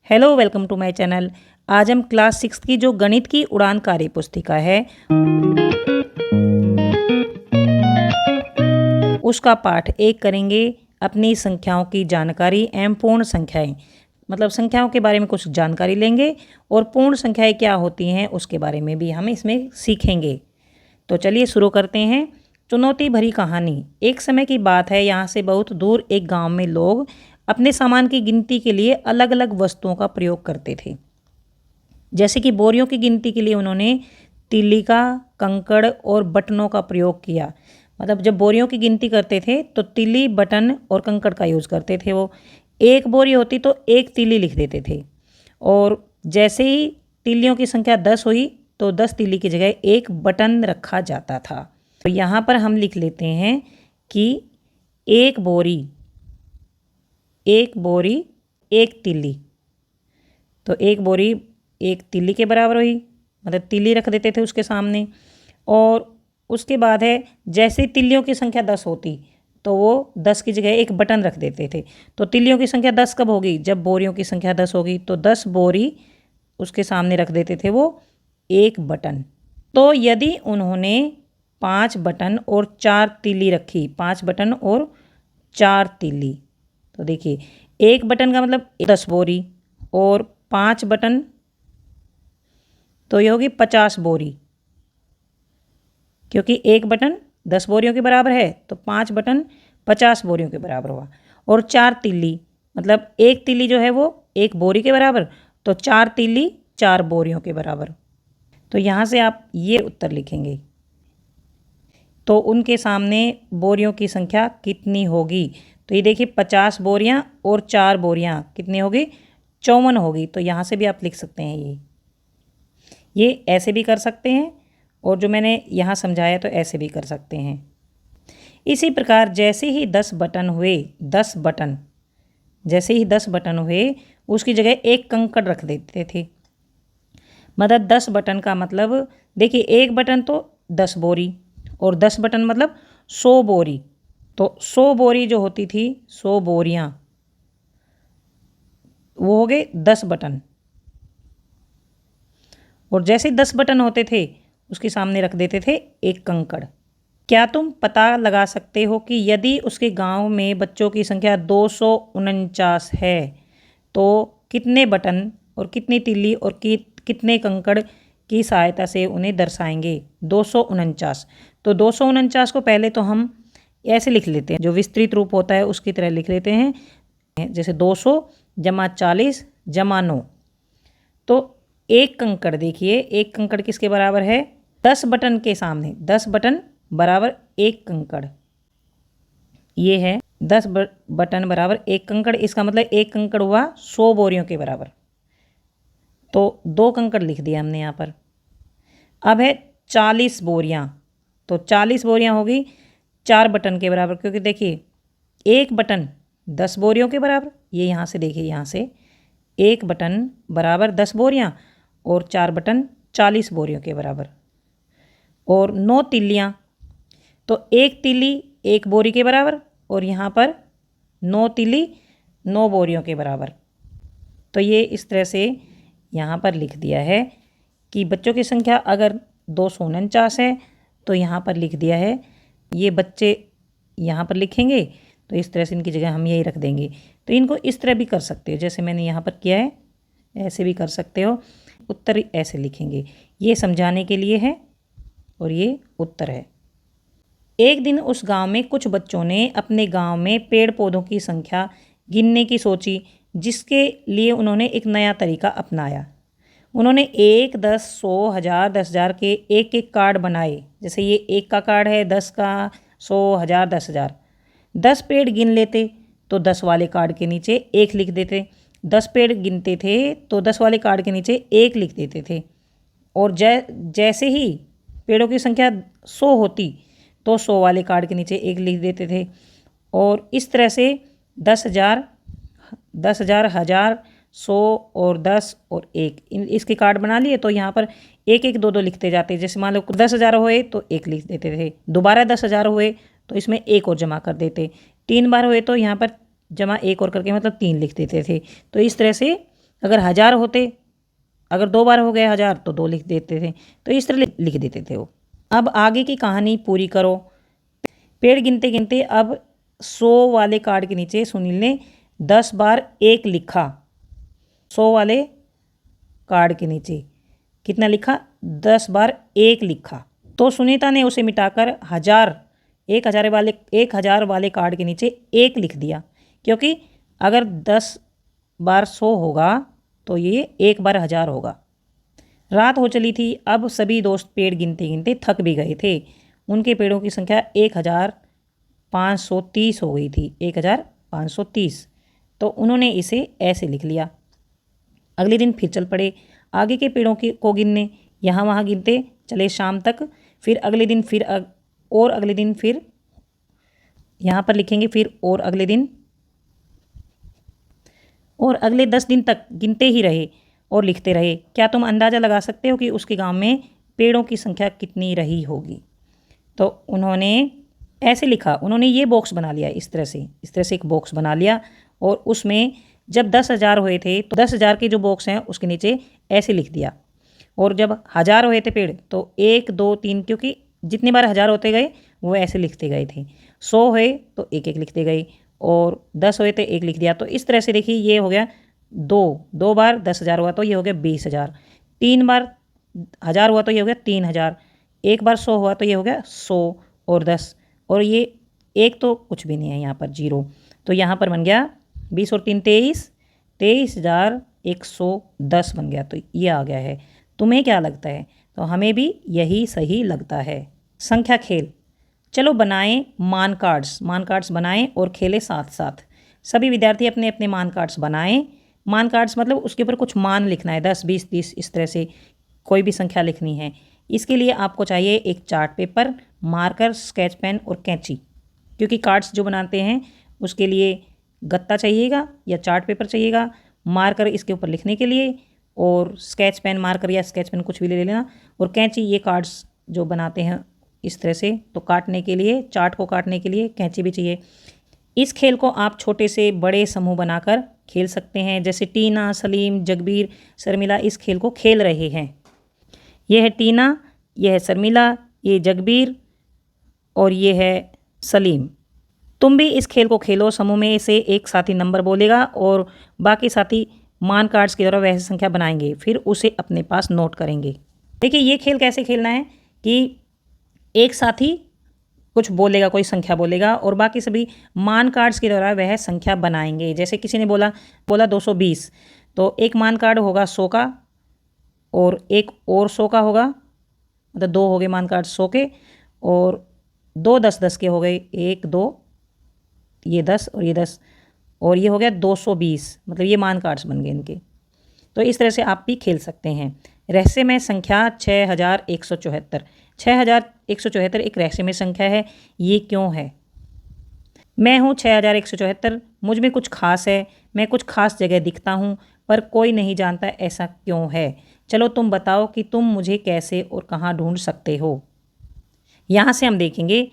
Hello, welcome to my channel. आज हम class 6 की जो गणित की उड़ान कार्य पुस्तिका है उसका पाठ 1 करेंगे। अपनी संख्याओं की जानकारी एवं पूर्ण संख्याएं, मतलब संख्याओं के बारे में कुछ जानकारी लेंगे और पूर्ण संख्याएं क्या होती हैं उसके बारे में भी हम इसमें सीखेंगे। तो चलिए शुरू करते हैं। चुनौती भरी कहानी। एक समय की बात है, यहाँ से बहुत दूर एक गांव में लोग अपने सामान की गिनती के लिए अलग अलग वस्तुओं का प्रयोग करते थे। जैसे कि बोरियों की गिनती के लिए उन्होंने तीली का, कंकड़ और बटनों का प्रयोग किया। मतलब जब बोरियों की गिनती करते थे तो तीली, बटन और कंकड़ का यूज़ करते थे। वो एक बोरी होती तो एक तीली लिख देते थे, और जैसे ही तीलियों की संख्या 10 हुई तो 10 तीली की जगह एक बटन रखा जाता था। तो यहाँ पर हम लिख लेते हैं कि एक बोरी एक तीली, तो एक बोरी एक तीली के बराबर हुई, मतलब तीली रख देते थे उसके सामने। और उसके बाद है, जैसे तीलियों की संख्या 10 होती तो वो 10 की जगह एक बटन रख देते थे। तो तीलियों की संख्या 10 कब होगी? जब बोरियों की संख्या 10 होगी। तो 10 बोरी उसके सामने रख देते थे वो एक बटन। तो यदि उन्होंने 5 बटन और 4 तीली रखी, 5 बटन और 4 तीली, तो देखिए एक बटन का मतलब 10 बोरी और 5 बटन तो ये होगी 50 बोरी, क्योंकि एक बटन 10 बोरियों के बराबर है तो 5 बटन 50 बोरियों के बराबर हुआ। और 4 तीली, मतलब एक तीली जो है वो एक बोरी के बराबर, तो 4 तीली 4 बोरियों के बराबर। तो यहाँ से आप ये उत्तर लिखेंगे। तो उनके सामने बोरियों की संख्या कितनी होगी? तो ये देखिए 50 बोरियां और 4 बोरियां कितनी होगी? 54 होगी। तो यहाँ से भी आप लिख सकते हैं। ये ऐसे भी कर सकते हैं, और जो मैंने यहाँ समझाया तो ऐसे भी कर सकते हैं। इसी प्रकार जैसे ही 10 बटन हुए, 10 बटन जैसे ही 10 बटन हुए उसकी जगह एक कंकड़ रख देते थे। मतलब 10 बटन का मतलब देखिए, एक बटन तो 10 बोरी और 10 बटन मतलब 100 बोरी। तो 100 बोरी जो होती थी, 100 बोरियां, वो हो गए 10 बटन। और जैसे 10 बटन होते थे उसके सामने रख देते थे एक कंकड़। क्या तुम पता लगा सकते हो कि यदि उसके गांव में बच्चों की संख्या 249 है तो कितने बटन और कितनी तीली और कितने कंकड़ की सहायता से उन्हें दर्शाएंगे? 249। तो 249 को पहले तो हम ऐसे लिख लेते हैं, जो विस्तृत रूप होता है उसकी तरह लिख लेते हैं। जैसे 200 जमा 40 जमा 9। तो एक कंकड़, देखिए एक कंकड़ किसके बराबर है? 10 बटन के सामने 10 बटन बराबर एक कंकड़। ये है 10 बटन बराबर एक कंकड़। इसका मतलब एक कंकड़ हुआ 100 बोरियों के बराबर। तो 2 कंकड़ लिख दिया हमने यहाँ पर। अब है 40 बोरियाँ, तो 40 बोरियाँ होगी 4 बटन के बराबर, क्योंकि देखिए एक बटन 10 बोरियों के बराबर। ये यहाँ से देखिए, यहाँ से एक बटन बराबर 10 बोरियाँ और 4 बटन 40 बोरियों के बराबर। और 9 तीलियाँ, तो एक तीली एक बोरी के बराबर, और यहाँ पर 9 तीली 9 बोरियों के बराबर। तो ये इस तरह से यहाँ पर लिख दिया है कि बच्चों की संख्या अगर 249 है तो यहाँ पर लिख दिया है, ये बच्चे यहाँ पर लिखेंगे तो इस तरह से इनकी जगह हम यही रख देंगे। तो इनको इस तरह भी कर सकते हो, जैसे मैंने यहाँ पर किया है, ऐसे भी कर सकते हो। उत्तर ऐसे लिखेंगे। ये समझाने के लिए है और ये उत्तर है। एक दिन उस गांव में कुछ बच्चों ने अपने गांव में पेड़ पौधों की संख्या गिनने की सोची, जिसके लिए उन्होंने एक नया तरीका अपनाया। उन्होंने 1, 10, 100, 1000, 10,000 के एक एक कार्ड बनाए। जैसे ये 1 का कार्ड है, 10 का, 100, 1000, 10,000। 10 पेड़ गिन लेते तो 10 वाले कार्ड के नीचे 1 लिख देते। 10 पेड़ गिनते थे तो 10 वाले कार्ड के नीचे 1 लिख देते थे। और जैसे ही पेड़ों की संख्या 100 होती तो 100 वाले कार्ड के नीचे 1 लिख देते थे। और इस तरह से 10,000, 10,000, 1000, 100 और 10 और 1 इसके कार्ड बना लिए। तो यहाँ पर 1, 1, 2, 2 लिखते जाते। जैसे मान लो 10,000 हुए तो 1 लिख देते थे, दोबारा 10,000 हुए तो इसमें 1 और जमा कर देते, 3 बार हुए तो यहाँ पर जमा 1 और करके मतलब 3 लिख देते थे। तो इस तरह से अगर 1000 होते, अगर 2 बार हो गए 1000 तो 2 लिख देते थे। तो इस तरह लिख देते थे वो। अब आगे की कहानी पूरी करो। पेड़ गिनते गिनते अब 100 वाले कार्ड के नीचे सुनील ने 10 बार 1 लिखा। 100 वाले कार्ड के नीचे कितना लिखा? 10 बार 1 लिखा। तो सुनीता ने उसे मिटाकर 1000 वाले कार्ड के नीचे 1 लिख दिया, क्योंकि अगर 10 बार 100 होगा तो ये 1 बार 1000 होगा। रात हो चली थी। अब सभी दोस्त पेड़ गिनते गिनते थक भी गए थे। उनके पेड़ों की संख्या 1530 हो गई थी। 1530। तो उन्होंने इसे ऐसे लिख लिया। अगले दिन फिर चल पड़े आगे के पेड़ों को गिनने। यहाँ वहाँ गिनते चले शाम तक। फिर अगले दिन और अगले दिन फिर यहाँ पर लिखेंगे फिर और अगले दिन, और अगले 10 दिन तक गिनते ही रहे और लिखते रहे। क्या तुम अंदाज़ा लगा सकते हो कि उसके गांव में पेड़ों की संख्या कितनी रही होगी? तो उन्होंने ऐसे लिखा। उन्होंने ये बॉक्स बना लिया इस तरह से एक बॉक्स बना लिया, और उसमें जब 10,000 हुए थे तो 10,000 के जो बॉक्स हैं उसके नीचे ऐसे लिख दिया। और जब 1000 हुए थे पेड़ तो 1 2 3, क्योंकि जितनी बार 1000 होते गए वो ऐसे लिखते गए थे। 100 हुए तो 1 1 लिखते गए, और 10 हुए तो 1 लिख दिया। तो इस तरह से देखिए ये हो गया 2 बार 10,000 हुआ तो ये हो गया 20,000। 3 बार 1000 हुआ तो ये हो गया 3,000। 1 बार 100 हुआ तो ये हो गया 100 और 10, और ये 1 तो कुछ भी नहीं है यहाँ पर, 0। तो यहाँ पर बन गया 20 और 3 23, 23,110 बन गया। तो ये आ गया है। तुम्हें क्या लगता है? तो हमें भी यही सही लगता है। संख्या खेल। चलो बनाएं मान कार्ड्स बनाएं और खेलें साथ साथ। सभी विद्यार्थी अपने अपने मान कार्ड्स बनाएं। मान कार्ड्स मतलब उसके ऊपर कुछ मान लिखना है, 10 20 30 इस तरह से कोई भी संख्या लिखनी है। इसके लिए आपको चाहिए एक chart paper, marker, sketch pen और कैंची। क्योंकि कार्ड्स जो बनाते हैं उसके लिए गत्ता चाहिएगा या चार्ट पेपर चाहिएगा, मार्कर इसके ऊपर लिखने के लिए, और स्केच पेन, मार्कर या स्केच पेन कुछ भी ले लेना, और कैंची ये कार्ड्स जो बनाते हैं इस तरह से, तो काटने के लिए, चार्ट को काटने के लिए कैंची भी चाहिए। इस खेल को आप छोटे से बड़े समूह बनाकर खेल सकते हैं। जैसे टीना, सलीम, जगबीर, शर्मिला इस खेल को खेल रहे हैं। ये है टीना, ये है शर्मिला, ये जगबीर और ये है सलीम। तुम भी इस खेल को खेलो। समूह में से एक साथी नंबर बोलेगा और बाकी साथी मान कार्ड्स के द्वारा वह संख्या बनाएंगे, फिर उसे अपने पास नोट करेंगे। देखिए ये खेल कैसे खेलना है कि एक साथी कुछ बोलेगा, कोई संख्या बोलेगा, और बाकी सभी मान कार्ड्स के द्वारा वह संख्या बनाएंगे। जैसे किसी ने बोला 220, तो एक मान कार्ड होगा 100 का और एक और 100 का होगा, मतलब 2 हो गए मान कार्ड 100 के, और 2 10 10 के हो गए, 1 2, ये 10 और ये 10, और ये हो गया 220, मतलब ये मान कार्ड्स बन गए इनके। तो इस तरह से आप भी खेल सकते हैं। रहस्यमय संख्या 6174। 6174 एक रहस्यमय संख्या है। ये क्यों है? मैं हूँ 6174, मुझ में कुछ खास है, मैं कुछ खास जगह दिखता हूँ, पर कोई नहीं जानता ऐसा क्यों है। चलो तुम बताओ कि तुम मुझे कैसे और कहाँ ढूंढ सकते हो। यहाँ से हम देखेंगे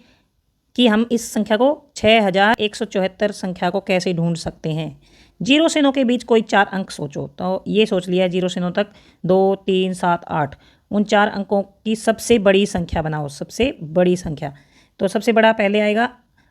कि हम इस संख्या को 6174 संख्या को कैसे ढूंढ सकते हैं। 0 से 9 के बीच कोई 4 अंक सोचो। तो ये सोच लिया 0 से 9 तक 2 3 7 8, उन 4 अंकों की सबसे बड़ी संख्या बनाओ, सबसे बड़ी संख्या। तो सबसे बड़ा पहले आएगा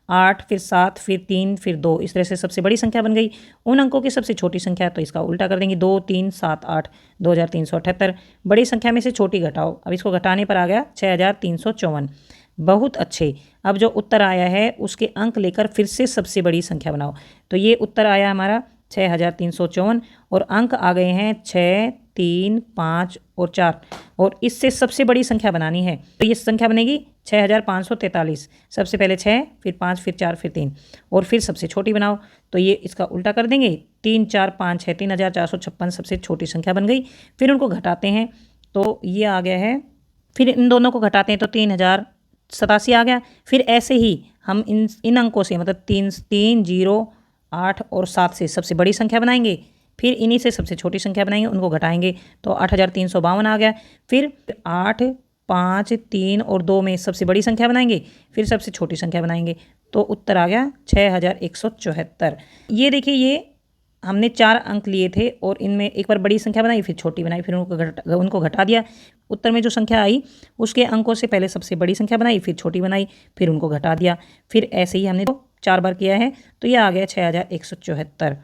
8, फिर 7, फिर 3, फिर 2, इस तरह से सबसे बड़ी संख्या बन गई। उन अंकों की सबसे छोटी संख्या, तो इसका उल्टा कर देंगे, 2 3 7 8, 2378। बड़ी संख्या में से छोटी घटाओ। अब इसको घटाने पर आ गया 6354। बहुत अच्छे। अब जो उत्तर आया है उसके अंक लेकर फिर से सबसे बड़ी संख्या बनाओ। तो ये उत्तर आया हमारा 6354, और अंक आ गए हैं 6 3 5 और 4, और इससे सबसे बड़ी संख्या बनानी है। तो ये संख्या बनेगी 6543। सबसे पहले 6, फिर 5, फिर 4, फिर 3, और फिर सबसे छोटी बनाओ। तो ये इसका उल्टा कर देंगे, 3 4 5 6, 3456 सबसे छोटी संख्या बन गई। फिर उनको घटाते हैं तो ये आ गया है, फिर इन दोनों को घटाते हैं तो 3087 आ गया। फिर ऐसे ही हम इन अंकों से, मतलब 3 0 8 और 7 से सबसे बड़ी संख्या बनाएंगे, फिर इन्हीं से सबसे छोटी संख्या बनाएंगे, उनको घटाएंगे तो 8352 आ गया। फिर 8 5 3 और 2 में सबसे बड़ी संख्या बनाएंगे, फिर सबसे छोटी संख्या बनाएंगे, तो उत्तर आ गया 6174। ये देखिए ये हमने 4 अंक लिए थे और इनमें एक बार बड़ी संख्या बनाई, फिर छोटी बनाई, फिर उनको घटा दिया। उत्तर में जो संख्या आई उसके अंकों से पहले सबसे बड़ी संख्या बनाई, फिर छोटी बनाई, फिर उनको घटा दिया। फिर ऐसे ही हमने 4 बार किया है, तो ये आ गया 6174।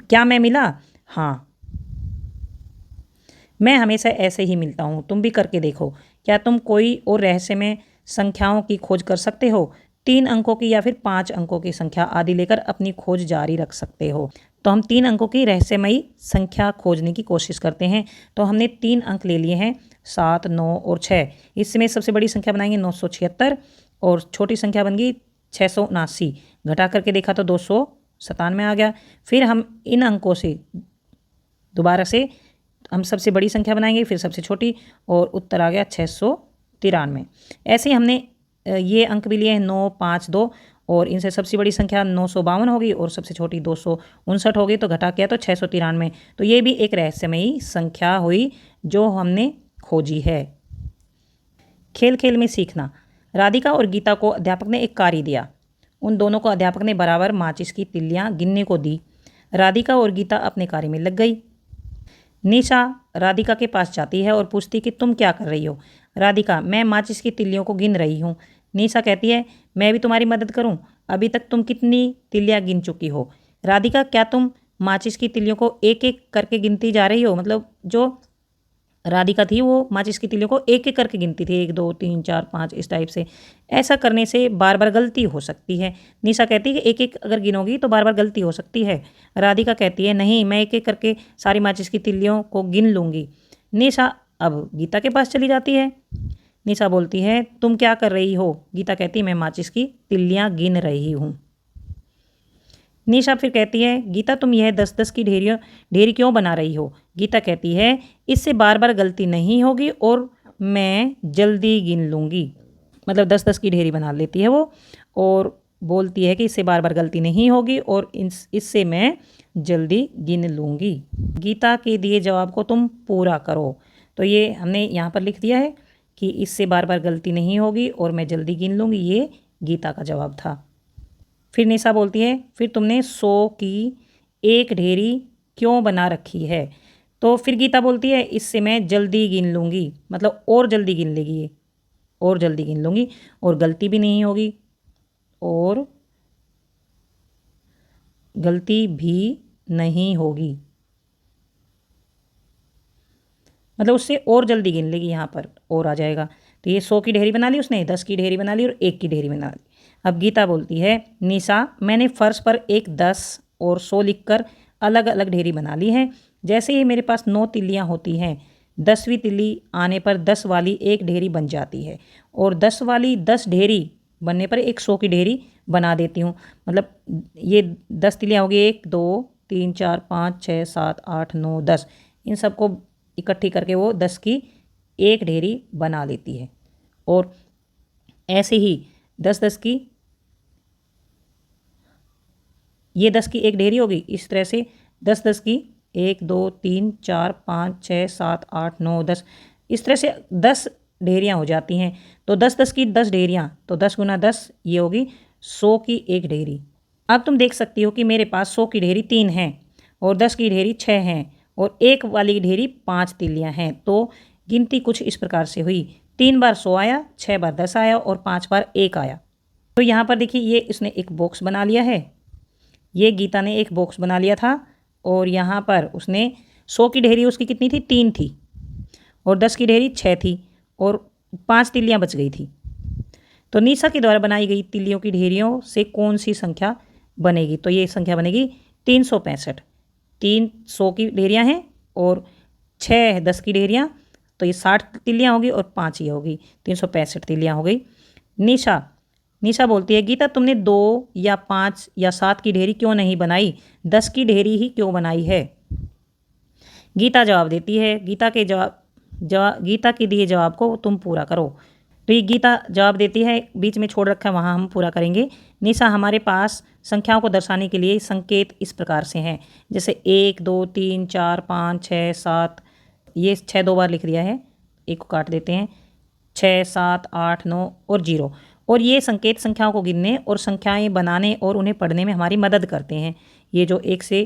क्या मैं मिला? हाँ, मैं हमेशा ऐसे ही मिलता हूँ। तुम भी करके देखो। क्या तुम कोई और रहस्यमय संख्याओं की खोज कर सकते हो? 3 अंकों की या फिर 5 अंकों की संख्या आदि लेकर अपनी खोज जारी रख सकते हो। तो हम 3 अंकों की रहस्यमयी संख्या खोजने की कोशिश करते हैं। तो हमने 3 अंक ले लिए हैं, 7, 9 और 6। इसमें सबसे बड़ी संख्या बनाएंगे 976 और छोटी संख्या बन गई 679। घटा करके देखा तो 297 आ गया। फिर हम इन अंकों से दोबारा से हम सबसे बड़ी संख्या बनाएंगे, फिर सबसे छोटी, और उत्तर आ गया 693। ऐसे ही हमने ये अंक भी लिए हैं 9, 5, 2, और इनसे सबसे बड़ी संख्या 952 होगी और सबसे छोटी 259 होगी। तो घटा किया तो 693। तो ये भी एक रहस्यमयी संख्या हुई जो हमने खोजी है। खेल खेल में सीखना। राधिका और गीता को अध्यापक ने एक कार्य दिया। उन दोनों को अध्यापक ने बराबर माचिस की तिल्लियाँ गिनने को दी। राधिका और गीता अपने कार्य में लग गई। निशा राधिका के पास जाती है और पूछती कि तुम क्या कर रही हो? राधिका, मैं माचिस की तिल्लियों को गिन रही हूँ। निशा कहती है, मैं भी तुम्हारी मदद करूँ? अभी तक तुम कितनी तिल्लियाँ गिन चुकी हो? राधिका, क्या तुम माचिस की तिल्लियों को एक एक करके गिनती जा रही हो? मतलब जो राधिका थी वो माचिस की तिल्लियों को एक एक करके गिनती थी, 1, 2, 3, 4, 5, इस टाइप से। ऐसा करने से बार बार गलती हो सकती है। निशा कहती है कि एक एक अगर गिनोगी तो बार बार गलती हो सकती है। राधिका कहती है, नहीं, मैं एक एक करके सारी माचिस की तिल्लियों को गिन लूँगी। निशा अब गीता के पास चली जाती है। निशा बोलती है, तुम क्या कर रही हो? गीता कहती है, मैं माचिस की तिल्लियाँ गिन रही हूँ। निशा फिर कहती है, गीता, तुम यह 10-10 की ढेरी क्यों बना रही हो? गीता कहती है, इससे बार बार गलती नहीं होगी और मैं जल्दी गिन लूँगी। मतलब 10-10 की ढेरी बना लेती है वो, और बोलती है कि इससे बार बार गलती नहीं होगी और इससे मैं जल्दी गिन लूँगी। गीता के दिए जवाब को तुम पूरा करो। तो ये हमने यहाँ पर लिख दिया है कि इससे बार बार गलती नहीं होगी और मैं जल्दी गिन लूँगी। ये गीता का जवाब था। फिर निशा बोलती है, फिर तुमने 100 की एक ढेरी क्यों बना रखी है? तो फिर गीता बोलती है, इससे मैं जल्दी गिन लूँगी। मतलब और जल्दी गिन लेगी ये, और जल्दी गिन लूँगी और गलती भी नहीं होगी, और गलती भी नहीं होगी। मतलब उससे और जल्दी गिन लेगी, यहाँ पर और आ जाएगा। तो ये 100 की ढेरी बना ली उसने, 10 की ढेरी बना ली और 1 की ढेरी बना ली। अब गीता बोलती है, निशा, मैंने फर्श पर एक 10 और 100 लिखकर अलग अलग ढेरी बना ली है। जैसे ही मेरे पास 9 तिल्लियाँ होती हैं, 10वीं तिल्ली आने पर 10 वाली एक ढेरी बन जाती है और 10 वाली 10 ढेरी बनने पर एक 100 की ढेरी बना देती हूँ। मतलब ये 10 तिल्लियाँ होगी, 1, 2, 3, 4, 5, 6, 7, 8, 9, 10। इन सबको इकट्ठी करके वो 10 की एक ढेरी बना लेती है। और ऐसे ही 10-10 की, ये 10 की एक ढेरी होगी। इस तरह से 10-10 की 1, 2, 3, 4, 5, 6, 7, 8, 9, 10, इस तरह से 10 ढेरियाँ हो जाती हैं। तो 10-10 की 10 ढेरियाँ, तो 10 गुना 10 ये होगी 100 की एक ढेरी। अब तुम देख सकती हो कि मेरे पास 100 की ढेरी 3 हैं और 10 की ढेरी 6 हैं और 1 वाली ढेरी 5 तिल्लियाँ हैं। तो गिनती कुछ इस प्रकार से हुई, 3 बार 100 आया, 6 बार 10 आया और 5 बार 1 आया। तो यहाँ पर देखिए, ये इसने एक बॉक्स बना लिया है। ये गीता ने एक बॉक्स बना लिया था और यहाँ पर उसने 100 की ढेरी उसकी कितनी थी? 3 थी और 10 की ढेरी 6 थी और 5 तिल्लियाँ बच गई थी। तो निशा के द्वारा बनाई गई तिल्लियों की ढेरियों से कौन सी संख्या बनेगी? तो ये संख्या बनेगी 365। 3 100 की ढेरियाँ हैं और 6 10 की ढेरियाँ, तो ये 60 तिल्लियाँ होगी और 5 ये होगी, 365 तिल्लियाँ हो गई। निशा बोलती है, गीता, तुमने 2 या 5 या 7 की ढेरी क्यों नहीं बनाई? 10 की ढेरी ही क्यों बनाई है? गीता जवाब देती है, गीता के दिए जवाब को तुम पूरा करो। तो ये गीता जवाब देती है, बीच में छोड़ रखा है वहाँ हम पूरा करेंगे। निशा, हमारे पास संख्याओं को दर्शाने के लिए संकेत इस प्रकार से हैं, जैसे 1, 2, 3, 4, 5, 6, 7। ये 6 2 बार लिख दिया है, एक को काट देते हैं। 6, 7, 8, 9 और 0। और ये संकेत संख्याओं को गिनने और संख्याएं बनाने और उन्हें पढ़ने में हमारी मदद करते हैं। ये जो 1 से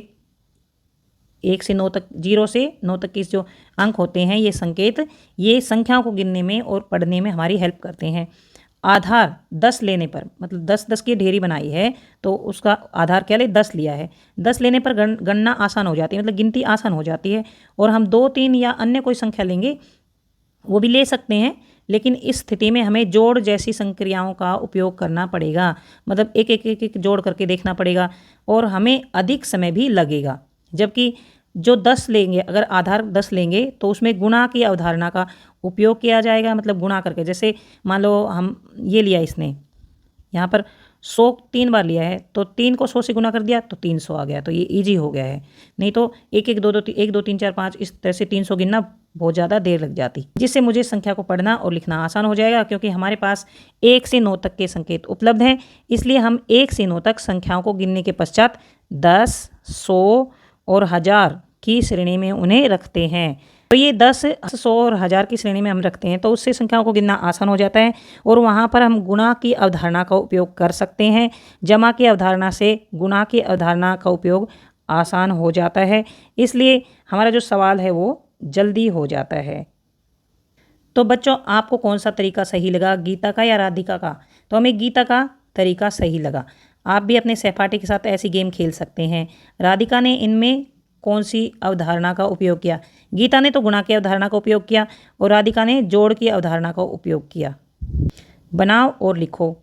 1 से 9 तक, 0 से 9 तक के जो अंक होते हैं, ये संकेत, ये संख्याओं को गिनने में और पढ़ने में हमारी हेल्प करते हैं। आधार 10 लेने पर, मतलब 10 की ढेरी बनाई है तो उसका आधार क्या ले, 10 लिया है। 10 लेने पर गणना आसान हो जाती है, मतलब गिनती आसान हो जाती है। और हम 2, 3 या अन्य कोई संख्या लेंगे वो भी ले सकते हैं, लेकिन इस स्थिति में हमें जोड़ जैसी संक्रियाओं का उपयोग करना पड़ेगा, मतलब एक एक एक एक जोड़ करके देखना पड़ेगा और हमें अधिक समय भी लगेगा। जबकि जो 10 लेंगे, अगर आधार 10 लेंगे तो उसमें गुणा की अवधारणा का उपयोग किया जाएगा, मतलब गुणा करके, जैसे मान लो हम ये लिया, इसने यहाँ पर 100 3 बार लिया है तो 3 को 100 से गुना कर दिया तो 300 आ गया, तो ये इजी हो गया है। नहीं तो 1 1 2 2 1 2 3 4 5 इस तरह से 300 गिनना बहुत ज़्यादा देर लग जाती, जिससे मुझे संख्या को पढ़ना और लिखना आसान हो जाएगा, क्योंकि हमारे पास 1 से 9 तक के संकेत उपलब्ध हैं। इसलिए हम 1 से 9 तक संख्याओं को गिनने के पश्चात 10, 100 और 1000 की श्रेणी में उन्हें रखते हैं। तो ये 10, 100 और 1000 की श्रेणी में हम रखते हैं तो उससे संख्याओं को गिनना आसान हो जाता है और वहाँ पर हम गुणा की अवधारणा का उपयोग कर सकते हैं। जमा की अवधारणा से गुणा की अवधारणा का उपयोग आसान हो जाता है, इसलिए हमारा जो सवाल है वो जल्दी हो जाता है। तो बच्चों, आपको कौन सा तरीका सही लगा, गीता का या राधिका का? तो हमें गीता का तरीका सही लगा। आप भी अपने सहपाठी के साथ ऐसी गेम खेल सकते हैं। राधिका ने इनमें कौन सी अवधारणा का उपयोग किया? गीता ने तो गुणा की अवधारणा का उपयोग किया और राधिका ने जोड़ की अवधारणा का उपयोग किया। बनाओ और लिखो।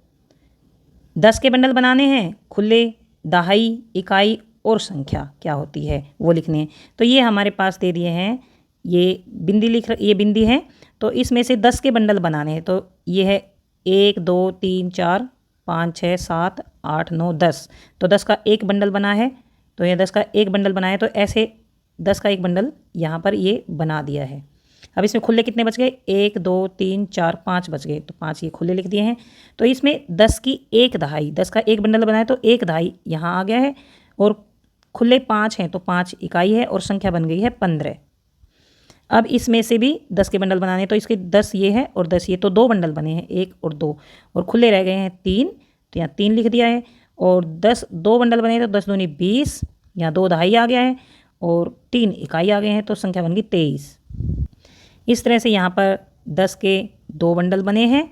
10 के बंडल बनाने हैं, खुले, दहाई, इकाई और संख्या क्या होती है वो लिखने हैं। तो ये हमारे पास दे दिए हैं, ये बिंदी ये बिंदी है, तो इसमें से 10 के बंडल बनाने हैं। तो ये है 1 2 3 4 5 6 7 8 9 10। तो 10 का एक बंडल बना है, तो ये 10 का एक बंडल बना है, तो ऐसे 10 का एक बंडल यहाँ पर ये बना दिया है। अब इसमें खुले कितने बच गए? 1 2 3 4 5 बच गए, तो 5 ये खुले लिख दिए हैं। तो इसमें 10 की एक दहाई, 10 का एक बंडल बनाए तो एक दहाई यहाँ आ गया है और खुले 5 हैं तो 5 इकाई है और संख्या बन गई है 15। अब इसमें से भी 10 के बंडल बनाने, तो इसके 10 ये है और 10 ये, तो 2 बंडल बने हैं, 1 और 2, और खुले रह गए हैं 3, तो यहाँ 3 लिख दिया है। और 2 बंडल बने तो 10 दूनी 20, यहाँ 2 दहाई आ गया है और 3 इकाई आ गए हैं, तो संख्या बन गई 23। इस तरह से यहाँ पर 10 के 2 बंडल बने हैं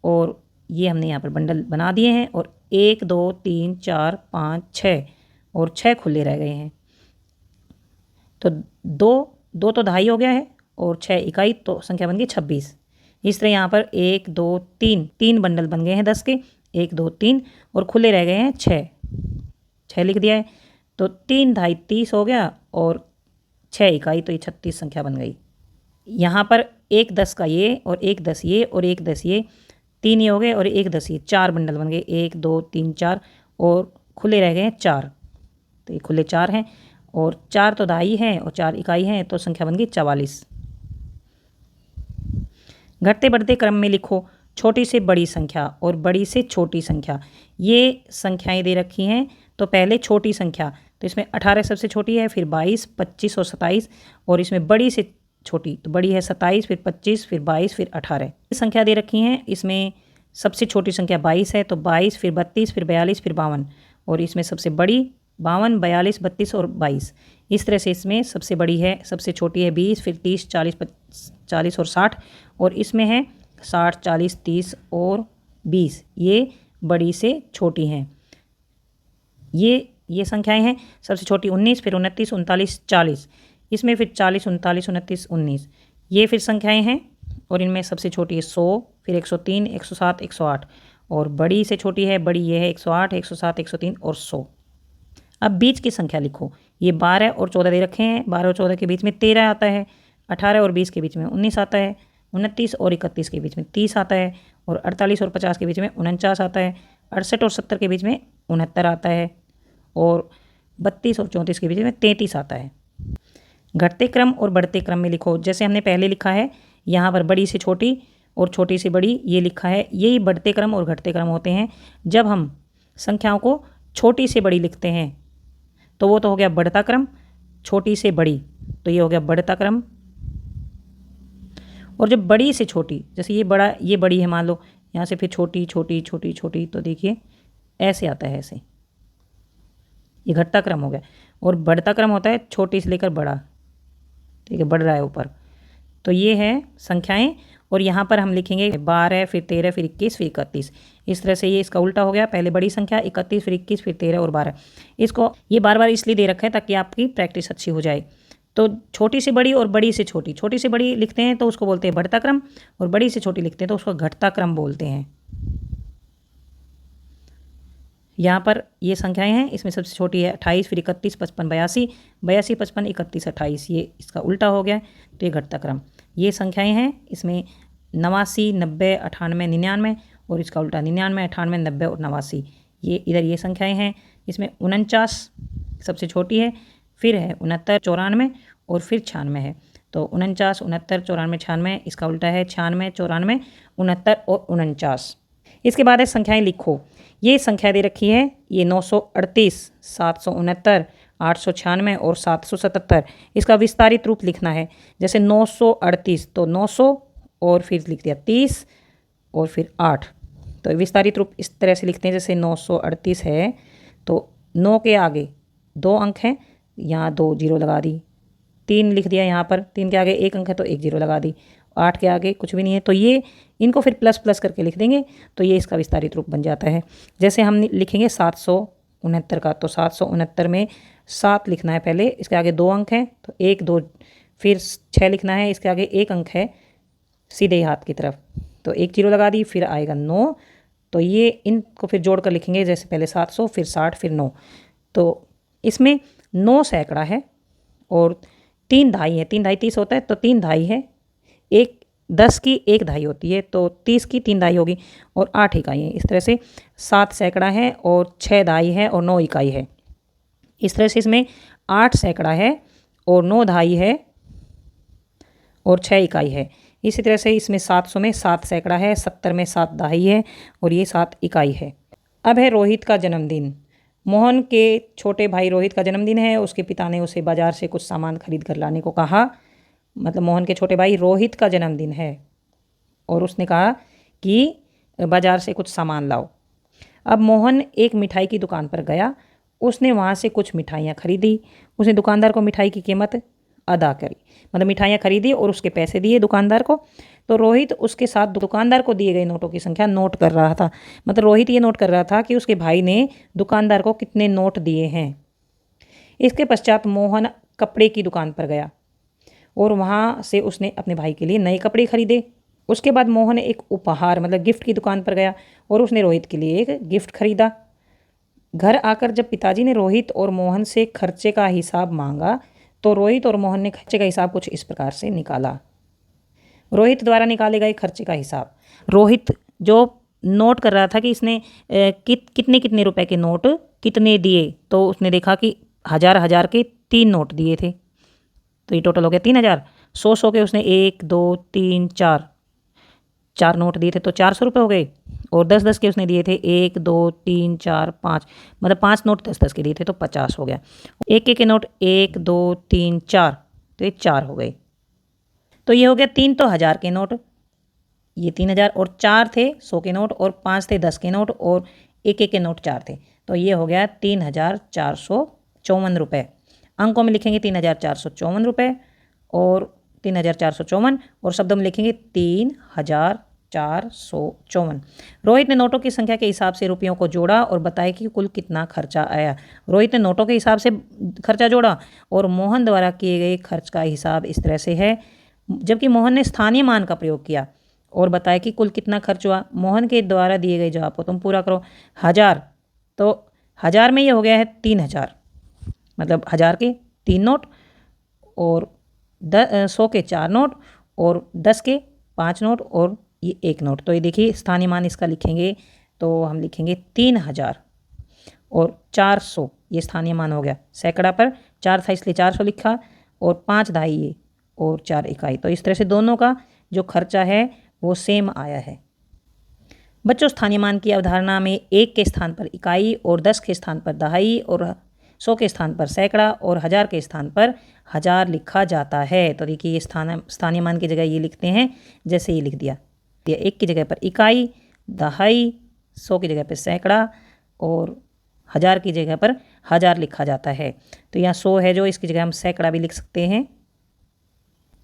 और ये हमने यहाँ पर बंडल बना दिए हैं और 1 2 3 4 5 6 और 6 खुले रह गए हैं। तो 2 तो दहाई हो गया है और 6 इकाई, तो संख्या बन गई 26। इस तरह यहाँ पर 1 2 3 बंडल बन गए हैं 10 के, 1 2 3, और खुले रह गए हैं 6 लिख दिया है। तो 3 दहाई 30 हो गया और 6 इकाई, तो ये 36 संख्या बन गई। यहाँ पर 1 10 का ये और 1 10 ये और 1 10 ये, 3 ये हो गए और 1 10 ये, 4 बंडल बन गए, 1 2 3 4, और खुले रह गए हैं 4, तो ये खुले 4 हैं और 4 तो दहाई हैं और 4 इकाई हैं, तो संख्या बन गई 44। घटते बढ़ते क्रम में लिखो छोटी से बड़ी संख्या और बड़ी से छोटी संख्या। ये संख्याएं दे रखी हैं, तो पहले छोटी संख्या, तो इसमें 18 सबसे छोटी है, फिर 22, 25 और 27, और इसमें बड़ी से छोटी, तो बड़ी है 27, फिर 25, फिर 22, फिर 18। संख्या दे रखी हैं, इसमें सबसे छोटी संख्या 22 है, तो 22, फिर 32, फिर 42, फिर 52, और इसमें सबसे बड़ी 52, 42, 32 और 22। इस तरह से इसमें सबसे बड़ी है, सबसे छोटी है 20, फिर 30, 40, 40 और 60, और इसमें है 60, 40, 30 और 20। ये बड़ी से छोटी हैं। ये संख्याएं हैं। सबसे छोटी 19, फिर 29, 39, 40, इसमें फिर 40, 39, 29, 19, ये फिर संख्याएं हैं, और इनमें सबसे छोटी है 100, फिर 103, 107, 108, और बड़ी से छोटी है, बड़ी ये है 108, 107, 103 और 100। अब बीच की संख्या लिखो। ये 12 और 14 दे रखे हैं, 12 और 14 के बीच में 13 आता है, 18 और 20 के बीच में 19 आता है, 29 और 31 के बीच में 30 आता है, और 48 और 50 के बीच में 49 आता है, 68 और 70 के बीच में 69 आता है, और 32 और 34 के बीच में 33 आता है। घटते क्रम और बढ़ते क्रम में लिखो। जैसे हमने पहले लिखा है, यहाँ पर बड़ी से छोटी और छोटी से बड़ी ये लिखा है, यही बढ़ते क्रम और घटते क्रम होते हैं। जब हम संख्याओं को छोटी से बड़ी लिखते हैं तो वो तो हो गया बढ़ता क्रम, छोटी से बड़ी तो ये हो गया बढ़ता क्रम, और जब बड़ी से छोटी, जैसे ये बड़ी है मान लो, यहाँ से फिर छोटी छोटी छोटी छोटी, तो देखिए ऐसे आता है, ऐसे ये घटता क्रम हो गया। और बढ़ता क्रम होता है छोटी से लेकर बड़ा, ठीक है, बढ़ रहा है ऊपर। तो ये है संख्याएं। और यहाँ पर हम लिखेंगे 12, फिर 13, फिर 21, फिर 31। इस तरह से ये इसका उल्टा हो गया। पहले बड़ी संख्या 31, फिर 21, फिर 13 और 12। इसको ये बार बार इसलिए दे रखा है ताकि आपकी प्रैक्टिस अच्छी हो जाए। तो छोटी से बड़ी और बड़ी से छोटी, छोटी से बड़ी लिखते हैं तो उसको बोलते हैं बढ़ता क्रम, और बड़ी से छोटी लिखते हैं तो उसको घटता क्रम बोलते हैं। यहाँ पर ये संख्याएं हैं, इसमें सबसे छोटी है 28, फिर 31, 55, 82, 82, 55, 31, 28। ये इसका उल्टा हो गया, तो ये घटता क्रम। ये संख्याएं हैं, इसमें 89, 90, 98, 99, और इसका उल्टा 99, 98, 90 और 89। ये इधर ये संख्याएं हैं। इसमें 49 सबसे छोटी है, फिर है 69, 94 और फिर 96 है। तो 49, 69, 94, 96, इसका उल्टा है 96, 94, 69 और 49। इसके बाद है संख्याएं लिखो। ये संख्या दे रखी है, ये 938, 769, 896 और 777। इसका विस्तारित रूप लिखना है। जैसे 938 तो 900 और फिर लिख दिया 30 और फिर 8। तो विस्तारित रूप इस तरह से लिखते हैं। जैसे 938 है तो 9 के आगे 2 अंक हैं, यहाँ 2 जीरो लगा दी। 3 लिख दिया यहाँ पर, 3 के आगे 1 अंक है तो 1 जीरो लगा दी। 8 के आगे कुछ भी नहीं है तो ये इनको फिर प्लस प्लस करके लिख देंगे, तो ये इसका विस्तारित रूप बन जाता है। जैसे हम लिखेंगे 769 का, तो 769 में 7 लिखना है पहले, इसके आगे 2 अंक हैं तो 1 2, फिर 6 लिखना है, इसके आगे 1 अंक है सीधे हाथ की तरफ, तो 1 जीरो लगा दी, फिर आएगा 9। तो ये इनको फिर जोड़ कर लिखेंगे, जैसे पहले 700, फिर 60, फिर 9। तो इसमें 9 सैकड़ा है और 3 दहाई है। 3 दहाई 30 होता है, तो 3 दहाई है। 10 की 1 दहाई होती है, तो 30 की 3 दहाई होगी, और 8 इकाई है। इस तरह से 7 सैकड़ा है और 6 दहाई है और 9 इकाई है। इस तरह से इसमें 8 सैकड़ा है और 9 दहाई है और 6 इकाई है। इसी तरह से इसमें 700 में 7 सैकड़ा है, 70 में 7 दहाई है और ये 7 इकाई है। अब है रोहित का जन्मदिन। मोहन के छोटे भाई रोहित का जन्मदिन है। उसके पिता ने उसे बाजार से कुछ सामान खरीद कर लाने को कहा। मतलब मोहन के छोटे भाई रोहित का जन्मदिन है और उसने कहा कि बाजार से कुछ सामान लाओ। अब मोहन एक मिठाई की दुकान पर गया। उसने वहाँ से कुछ मिठाइयाँ खरीदी। उसने दुकानदार को मिठाई की कीमत अदा करी, मतलब मिठाइयाँ खरीदी और उसके पैसे दिए दुकानदार को। तो रोहित उसके साथ दुकानदार को दिए गए नोटों की संख्या नोट कर रहा था। मतलब रोहित ये नोट कर रहा था कि उसके भाई ने दुकानदार को कितने नोट दिए हैं। इसके पश्चात मोहन कपड़े की दुकान पर गया और वहाँ से उसने अपने भाई के लिए नए कपड़े खरीदे। उसके बाद मोहन एक उपहार मतलब गिफ्ट की दुकान पर गया और उसने रोहित के लिए एक गिफ्ट खरीदा। घर आकर जब पिताजी ने रोहित और मोहन से खर्चे का हिसाब मांगा तो रोहित और मोहन ने खर्चे का हिसाब कुछ इस प्रकार से निकाला। रोहित द्वारा निकाले गए खर्चे का हिसाब। रोहित जो नोट कर रहा था कि इसने कितने कितने रुपए के नोट कितने दिए, तो उसने देखा कि 1000 के 3 नोट दिए थे, तो ये टोटल हो गया 3000। 100 के उसने 1 2 3 4 नोट दिए थे तो 400 रुपये हो गए। और 10 के उसने दिए थे 1 2 3 4 5, मतलब 5 नोट 10 के दिए थे तो 50 हो गया। एक के नोट 1 2 3 4, तो ये 4 हो गए। तो ये हो गया 3 तो 1000 के नोट, ये 3000, और 4 थे 100 के नोट, और 5 थे 10 के नोट, और एक के नोट 4 थे, तो ये हो गया 3454 रुपये। अंकों में लिखेंगे 3454 रुपये और 3454, और शब्दों में लिखेंगे 3454। रोहित ने नोटों की संख्या के हिसाब से रुपयों को जोड़ा और बताया कि कुल कितना खर्चा आया। रोहित ने नोटों के हिसाब से खर्चा जोड़ा और मोहन द्वारा किए गए खर्च का हिसाब इस तरह से है। जबकि मोहन ने स्थानीय मान का प्रयोग किया और बताया कि कुल कितना खर्च हुआ। मोहन के द्वारा दिए गए जवाब को तुम पूरा करो। 1000, तो 1000 में ये हो गया है 3000, मतलब 1000 के 3 नोट, और 100 के 4 नोट, और 10 के 5 नोट, और ये 1 नोट। तो ये देखिए स्थानीय मान इसका लिखेंगे तो हम लिखेंगे 3000 और 400, ये स्थानीय मान हो गया। सैकड़ा पर 4 था इसलिए 400 लिखा, और 5 दहाई ये और 4 इकाई। तो इस तरह से दोनों का जो खर्चा है वो सेम आया है। बच्चों, स्थानीय मान की अवधारणा में 1 के स्थान पर इकाई और 10 के स्थान पर दहाई और 100 के स्थान पर सैकड़ा और 1000 के स्थान पर 1000 लिखा जाता है। तो देखिए ये स्थानीय मान की जगह ये लिखते हैं, जैसे ये लिख दिया 1 की जगह पर इकाई, दहाई, 100 की जगह पर सैकड़ा और 1000 की जगह पर 1000 लिखा जाता है। तो यहाँ 100 है जो, इसकी जगह हम सैकड़ा भी लिख सकते हैं।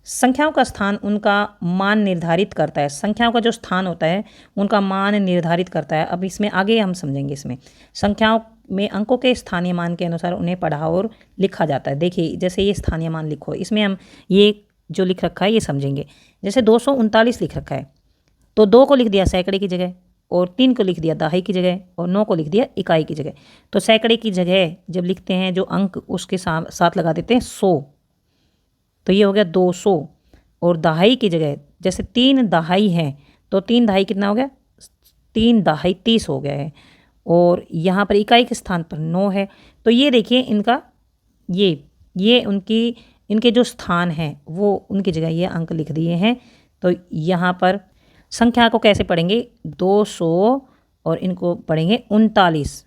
संख्याओं का स्थान उनका मान निर्धारित करता है। संख्याओं का जो स्थान होता है उनका मान निर्धारित करता है। अब इसमें आगे हम समझेंगे। इसमें संख्याओं में अंकों के स्थानीय मान के अनुसार उन्हें पढ़ा और लिखा जाता है। देखिए जैसे ये स्थानीय मान लिखो, इसमें हम ये जो लिख रखा है ये समझेंगे। जैसे 239 लिख रखा है तो 2 को लिख दिया सैकड़े की जगह, और 3 को लिख दिया दहाई की जगह, और 9 को लिख दिया इकाई की जगह। तो सैकड़े की जगह जब लिखते हैं जो अंक उसके साथ लगा देते हैं 100, तो ये हो गया 200। और दहाई की जगह जैसे 3 दहाई है तो 3 दहाई कितना हो गया, 3 दहाई 30 हो गया है। और यहाँ पर इकाई के स्थान पर 9 है। तो ये देखिए इनका ये उनकी इनके जो स्थान हैं वो उनकी जगह ये अंक लिख दिए हैं। तो यहाँ पर संख्या को कैसे पढ़ेंगे, 200 और इनको पढ़ेंगे 39।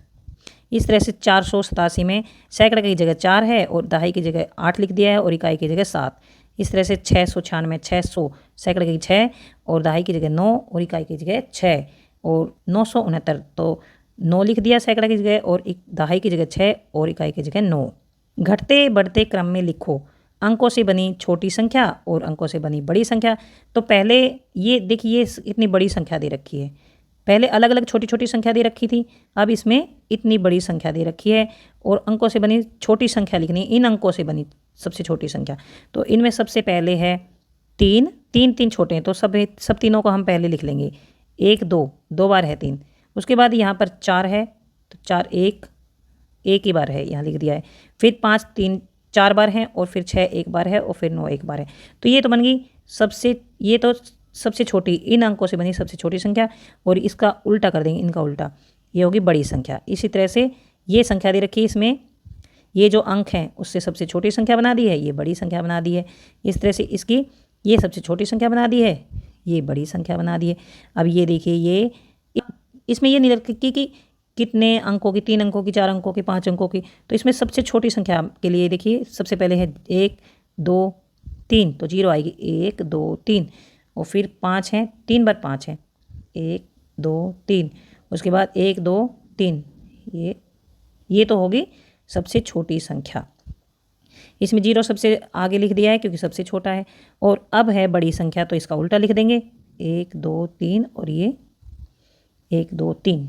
इस तरह से 487 में सैकड़े की जगह 4 है और दहाई की जगह 8 लिख दिया है और इकाई की जगह 7। इस तरह से 696 600 सैकड़े की 6 और दहाई की जगह 9 और इकाई की जगह 6, और 969 तो 9 लिख दिया सैकड़े की जगह और दहाई की जगह 6 और इकाई की जगह 9। घटते बढ़ते क्रम में लिखो अंकों से बनी छोटी संख्या और अंकों से बनी बड़ी संख्या। तो पहले ये देखिए इतनी बड़ी संख्या दे रखी है, पहले अलग अलग छोटी छोटी संख्या दे रखी थी, अब इसमें इतनी बड़ी संख्या दे रखी है और अंकों से बनी छोटी संख्या लिखनी है। इन अंकों से बनी सबसे छोटी संख्या, तो इनमें सबसे पहले है 3, 3 छोटे हैं तो सब तीनों को हम पहले लिख लेंगे। 1 2 2 बार है 3। उसके बाद यहाँ पर 4 है तो 4 एक ही बार है, यहाँ लिख दिया है। फिर 5 3 4 बार हैं और फिर 6 एक बार है और फिर 9 एक बार है। तो ये तो बन गई सबसे छोटी, इन अंकों से बनी सबसे छोटी संख्या। और इसका उल्टा कर देंगे, इनका उल्टा, ये होगी बड़ी संख्या। इसी तरह से ये संख्या दे रखी है, इसमें ये जो अंक हैं उससे सबसे छोटी संख्या बना दी है, ये बड़ी संख्या बना दी है। इस तरह से इसकी ये सबसे छोटी संख्या बना दी है, ये बड़ी संख्या बना दी है। अब ये देखिए ये इसमें ये नहीं रखी कि कितने अंकों की, 3 अंकों की, 4 अंकों की, 5 अंकों की। तो इसमें सबसे छोटी संख्या के लिए देखिए सबसे पहले है 1 2 3 तो 0 आएगी, 1 2 3। और फिर 5 है, 3 बार 5 है, 1 2 3। उसके बाद 1 2 3, ये तो होगी सबसे छोटी संख्या। इसमें 0 सबसे आगे लिख दिया है क्योंकि सबसे छोटा है। और अब है बड़ी संख्या तो इसका उल्टा लिख देंगे, 1 2 3 और ये 1 2 3।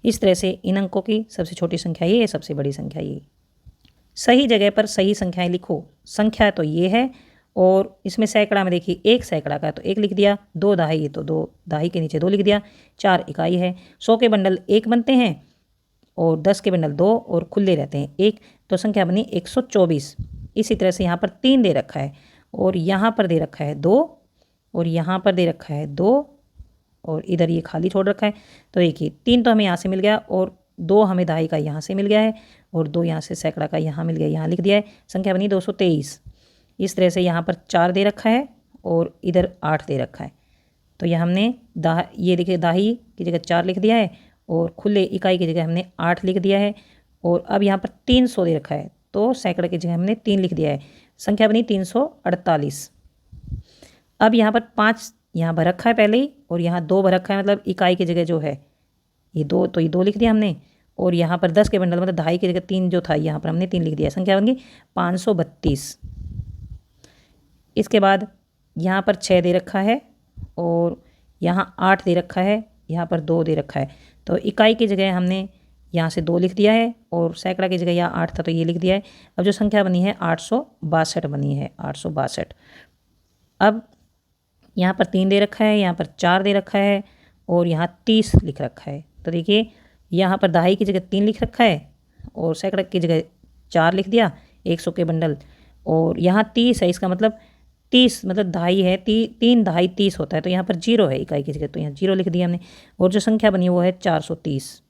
इस तरह से इन अंकों की सबसे छोटी संख्या ये, सबसे बड़ी संख्या ये। सही जगह पर सही संख्याएं लिखो। संख्या तो ये है और इसमें सैकड़ा में देखिए 1 सैकड़ा का है तो 1 लिख दिया, 2 दहाई है तो 2 दहाई के नीचे 2 लिख दिया, 4 इकाई है। 100 के बंडल 1 बनते हैं और 10 के बंडल 2 और खुले रहते हैं 1, तो संख्या बनी 124। इसी तरह से यहाँ पर 3 दे रखा है और यहाँ पर दे रखा है 2 और यहाँ पर दे रखा है 2 और इधर ये खाली छोड़ रखा है। तो देखिए 3 तो हमें यहाँ से मिल गया और 2 हमें दहाई का यहाँ से मिल गया है और 2 यहाँ से सैकड़ा का यहाँ मिल गया, यहाँ लिख दिया है। संख्या बनी 223। इस तरह से यहाँ पर 4 दे रखा है और इधर 8 दे रखा है। तो यह हमने ये देखिए दहाई की जगह 4 लिख दिया है और खुले इकाई की जगह हमने 8 लिख दिया है। और अब यहाँ पर 300 दे रखा है तो सैकड़ा की जगह हमने 3 लिख दिया है। संख्या बनी 348। अब यहाँ पर 5 यहाँ भर रखा है पहले ही और यहाँ 2 भर रखा है, मतलब इकाई की जगह जो है ये 2, तो ये 2 लिख दिया हमने। और यहाँ पर 10 के बंडल मतलब दहाई की जगह 3 जो था यहाँ पर हमने 3 लिख दिया। संख्या बन गई 532। इसके बाद यहाँ पर 6 दे रखा है और यहाँ 8 दे रखा है, यहाँ पर 2 दे रखा है। तो इकाई की जगह हमने यहाँ से 2 लिख दिया है और सैकड़ा की जगह यहाँ 8 था तो ये लिख दिया है। अब जो संख्या बनी है 862 बनी है, 862। अब यहाँ पर 3 दे रखा है, यहाँ पर 4 दे रखा है और यहाँ 30 लिख रखा है। तो देखिए यहाँ पर दहाई की जगह 3 लिख रखा है और सैकड़ा की जगह 4 लिख दिया 100 के बंडल। और यहाँ 30 है, इसका मतलब 30 मतलब दहाई है, 3 दहाई 30 होता है। तो यहाँ पर 0 है इकाई की जगह, तो यहाँ 0 लिख दिया हमने। और जो संख्या बनी वो है 430।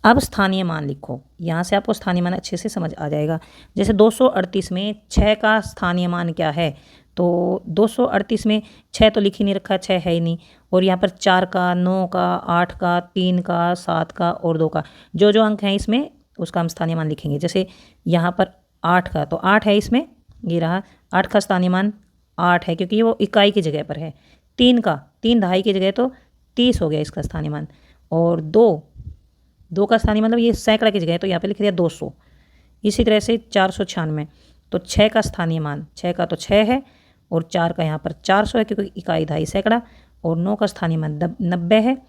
अब स्थानीय मान लिखो। यहाँ से आपको स्थानीय मान अच्छे से समझ आ जाएगा। जैसे 238 में 6 का स्थानीय मान क्या है, तो 238 में 6 तो लिख ही नहीं रखा, 6 है ही नहीं। और यहाँ पर 4 का, 9 का, 8 का, 3 का, 7 का और 2 का, जो जो अंक हैं इसमें उसका हम स्थानीय मान लिखेंगे। जैसे यहाँ पर 8 का, तो 8 है इसमें, ये रहा 8 का स्थानीय मान 8 है क्योंकि वो इकाई की जगह पर है। 3 का, 3 दहाई की जगह तो 30 हो गया इसका स्थानीय मान। और 2 2 का स्थानीय मतलब ये सैकड़ा की जगह है तो यहाँ पे लिख दिया 200। इसी तरह से 496, तो 6 का स्थानीय मान, 6 का तो 6 है और 4 का यहाँ पर 400 है क्योंकि इकाई दहाई सैकड़ा, और 9 का स्थानीय मान 90 है।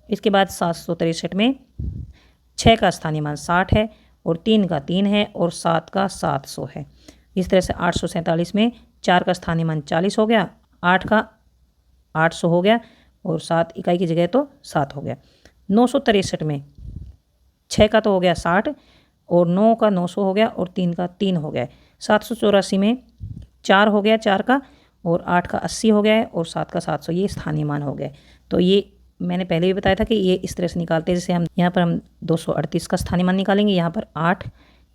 इसके बाद 763 में 6 का स्थानीय मान 60 है और 3 का 3 है और 7 का 700 है। इस तरह से 847 में 4 का स्थानीय मान 40 हो गया, 8 का 800 हो गया और 7 इकाई की जगह तो 7 हो गया। 963 में 6 का तो हो गया 60 और 9 का 900 हो गया और 3 का 3 हो गया। 784 में 4 हो गया 4 का और 8 का 80 हो गया है और 7 का 700, ये स्थानीय मान हो गए। तो ये मैंने पहले भी बताया था कि ये इस तरह से निकालते हैं, जैसे हम यहाँ पर हम 238 का स्थानीय मान निकालेंगे, यहाँ पर 8,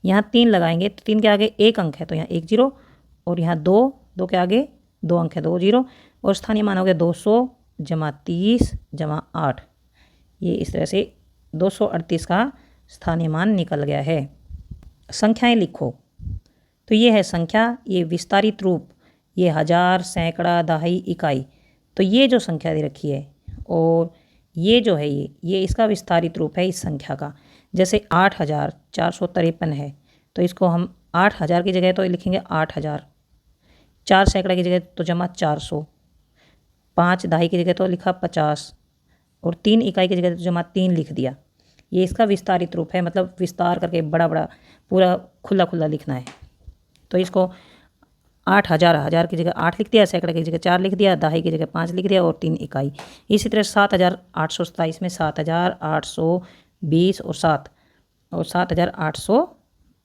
यहाँ 3 लगाएंगे तो 3 के आगे 1 अंक है तो यहाँ 1 0 और यहाँ 2 के आगे 2 अंक है 2 0 और स्थानीय मान हो गया 200 जमा 30 जमा 8। ये इस तरह से 238 का स्थानीय मान निकल गया है। संख्याएं लिखो। तो ये है संख्या, ये विस्तारित रूप, ये हज़ार, सैकड़ा, दहाई, इकाई। तो ये जो संख्या दे रखी है और ये जो है ये इसका विस्तारित रूप है इस संख्या का। जैसे 8453 है तो इसको हम 8000 की जगह तो लिखेंगे 8000, 4 सैकड़ा की जगह तो जमा 400, 5 दहाई की जगह तो लिखा 50 और 3 इकाई की जगह तो जमा 3 लिख दिया। ये इसका विस्तारित रूप है, मतलब विस्तार करके बड़ा बड़ा पूरा खुला खुला लिखना है। तो इसको 8000, हज़ार की जगह 8 लिख दिया, सैकड़ा की जगह 4 लिख दिया, दहाई की जगह 5 लिख दिया और 3 इकाई। इसी तरह 7827 में 7820 और 7 और 7800,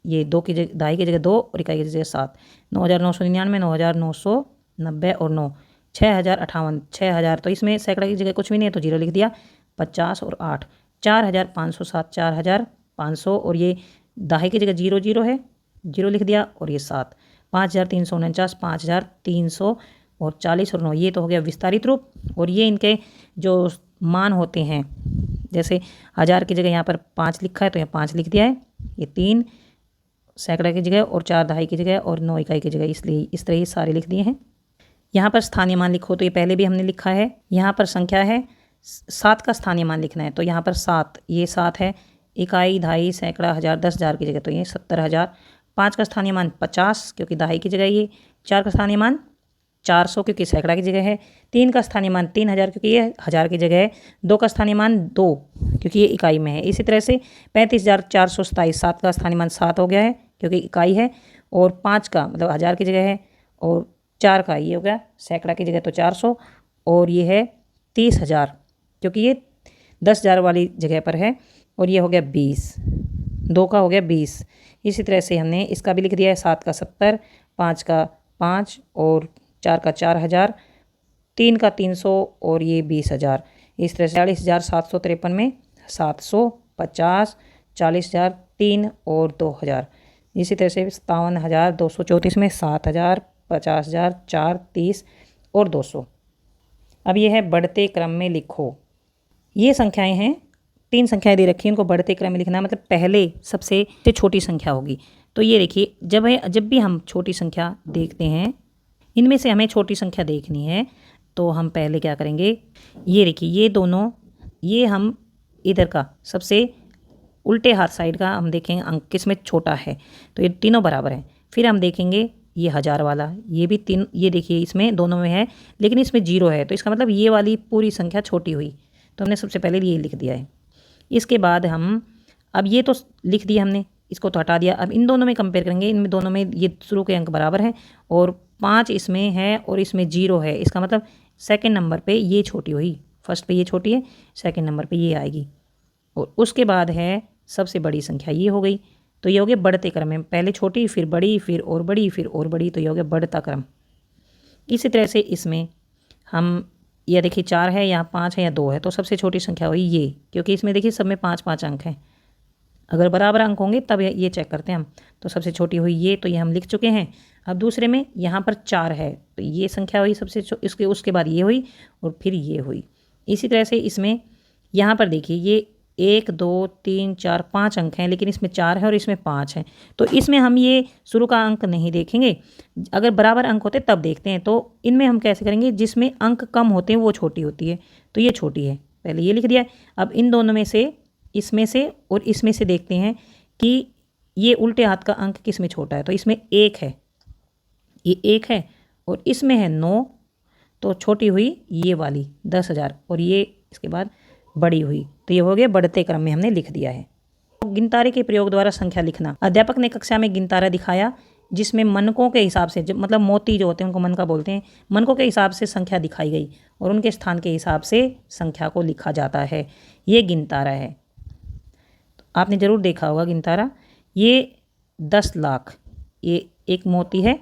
ये 2 की जगह दहाई की जगह 2 और इकाई की जगह 7, 9999, 9990 और 9, 6058, 6000 तो इसमें सैकड़ा की जगह कुछ भी नहीं है तो 0 लिख दिया, 50 और 8, 4507, 4500 और ये दहाई की जगह 0 0 है 0 लिख दिया और ये 7, 5349, 5300 और 40 और 9, ये तो हो गया विस्तारित रूप। और ये इनके जो मान होते हैं, जैसे हज़ार की जगह यहाँ पर 5 लिखा है तो यहाँ 5 लिख दिया है, ये 3 सैकड़ा की जगह और 4 दहाई की जगह और 9 इकाई की जगह, इसलिए इस तरह ये सारे लिख दिए हैं। यहाँ पर स्थानीय मान लिखो तो ये पहले भी हमने लिखा है। यहाँ पर संख्या है 7 का स्थानीय मान लिखना है तो यहाँ पर 7, ये 7 है, इकाई, दहाई, सैकड़ा, हज़ार, 10,000 की जगह तो ये 70,000, 5 का स्थानीय मान 50 क्योंकि दहाई की जगह ये, 4 का स्थानीय मान 400 क्योंकि सैकड़ा की जगह है, 3 का स्थानीय मान 3000 क्योंकि ये हज़ार की जगह है, 2 का स्थानीय मान 2 क्योंकि ये इकाई में है। इसी तरह से 35,427, 7 का स्थानीय मान 7 हो गया है क्योंकि इकाई है और 5 का मतलब हज़ार की जगह है और 4 का ये हो गया सैकड़ा की जगह तो 400 और ये है 30,000 क्योंकि ये 10,000 वाली जगह पर है और ये हो गया 20, 2 का हो गया 20। इसी तरह से हमने इसका भी लिख दिया है, 7 का 70, 5 का 5 और 4 का 4000, 3 का 300 और ये 20,000। इस तरह से 40,753 में 750, 40,000, 3 और 2000। इसी तरह से 57,234 में 7,000, 50,000, 4, 30 और 200। अब ये है बढ़ते क्रम में लिखो। ये संख्याएं हैं, 3 संख्याएं दे रखी हैं, इनको बढ़ते क्रम में लिखना है, मतलब पहले सबसे छोटी संख्या होगी। तो ये देखिए, जब भी हम छोटी संख्या देखते हैं, इनमें से हमें छोटी संख्या देखनी है तो हम पहले क्या करेंगे, ये देखिए ये दोनों, ये हम इधर का सबसे उल्टे हाथ साइड का हम देखेंगे अंक किसमें छोटा है तो ये तीनों बराबर हैं। फिर हम देखेंगे ये हज़ार वाला, ये भी 3, ये देखिए इसमें दोनों में है लेकिन इसमें 0 है तो इसका मतलब ये वाली पूरी संख्या छोटी हुई, तो हमने सबसे पहले ये लिख दिया है। इसके बाद हम अब ये तो लिख दिया हमने, इसको तो हटा दिया। अब इन दोनों में कंपेयर करेंगे, इन दोनों में ये शुरू के अंक बराबर हैं और 5 इसमें है और इसमें 0 है, इसका मतलब सेकंड नंबर पे ये छोटी हुई, फर्स्ट पे ये छोटी है, सेकंड नंबर पे ये आएगी। और उसके बाद है सबसे बड़ी संख्या, ये हो गई। तो ये हो गया बढ़ते क्रम में, पहले छोटी फिर बड़ी फिर और बड़ी फिर और बड़ी, तो ये हो गया बढ़ता क्रम। इसी तरह से इसमें हम यह देखिए 4 है, यहाँ 5 है या 2 है, तो सबसे छोटी संख्या हुई ये, क्योंकि इसमें देखिए सब में 5-5 अंक हैं। अगर बराबर अंक होंगे तब ये चेक करते हैं हम, तो सबसे छोटी हुई ये, तो ये हम लिख चुके हैं। अब दूसरे में यहाँ पर 4 है तो ये संख्या हुई सबसे इसके, उसके बाद ये हुई और फिर ये हुई। इसी तरह से इसमें यहाँ पर देखिए ये 1 2 3 4 5 अंक हैं, लेकिन इसमें 4 है और इसमें 5 है, तो इसमें हम ये शुरू का अंक नहीं देखेंगे, अगर बराबर अंक होते तब देखते हैं। तो इनमें हम कैसे करेंगे, जिसमें अंक कम होते हैं वो छोटी होती है, तो ये छोटी है, पहले ये लिख दिया। अब इन दोनों में से इसमें से और इसमें से देखते हैं कि ये उल्टे हाथ का अंक किस में छोटा है। तो इसमें 1 है, ये 1 है, और इसमें है 9, तो छोटी हुई ये वाली 10,000, और ये इसके बाद बड़ी हुई। तो ये हो गया बढ़ते क्रम में हमने लिख दिया है। गिनतारे के प्रयोग द्वारा संख्या लिखना। अध्यापक ने कक्षा में गिनतारा दिखाया जिसमें मनकों के हिसाब से, मतलब मोती जो होते हैं उनको मनका बोलते हैं, मनकों के हिसाब से संख्या दिखाई गई और उनके स्थान के हिसाब से संख्या को लिखा जाता है। ये गिनतारा है। तो आपने ज़रूर देखा होगा गिनतारा। ये 10 लाख, ये एक मोती है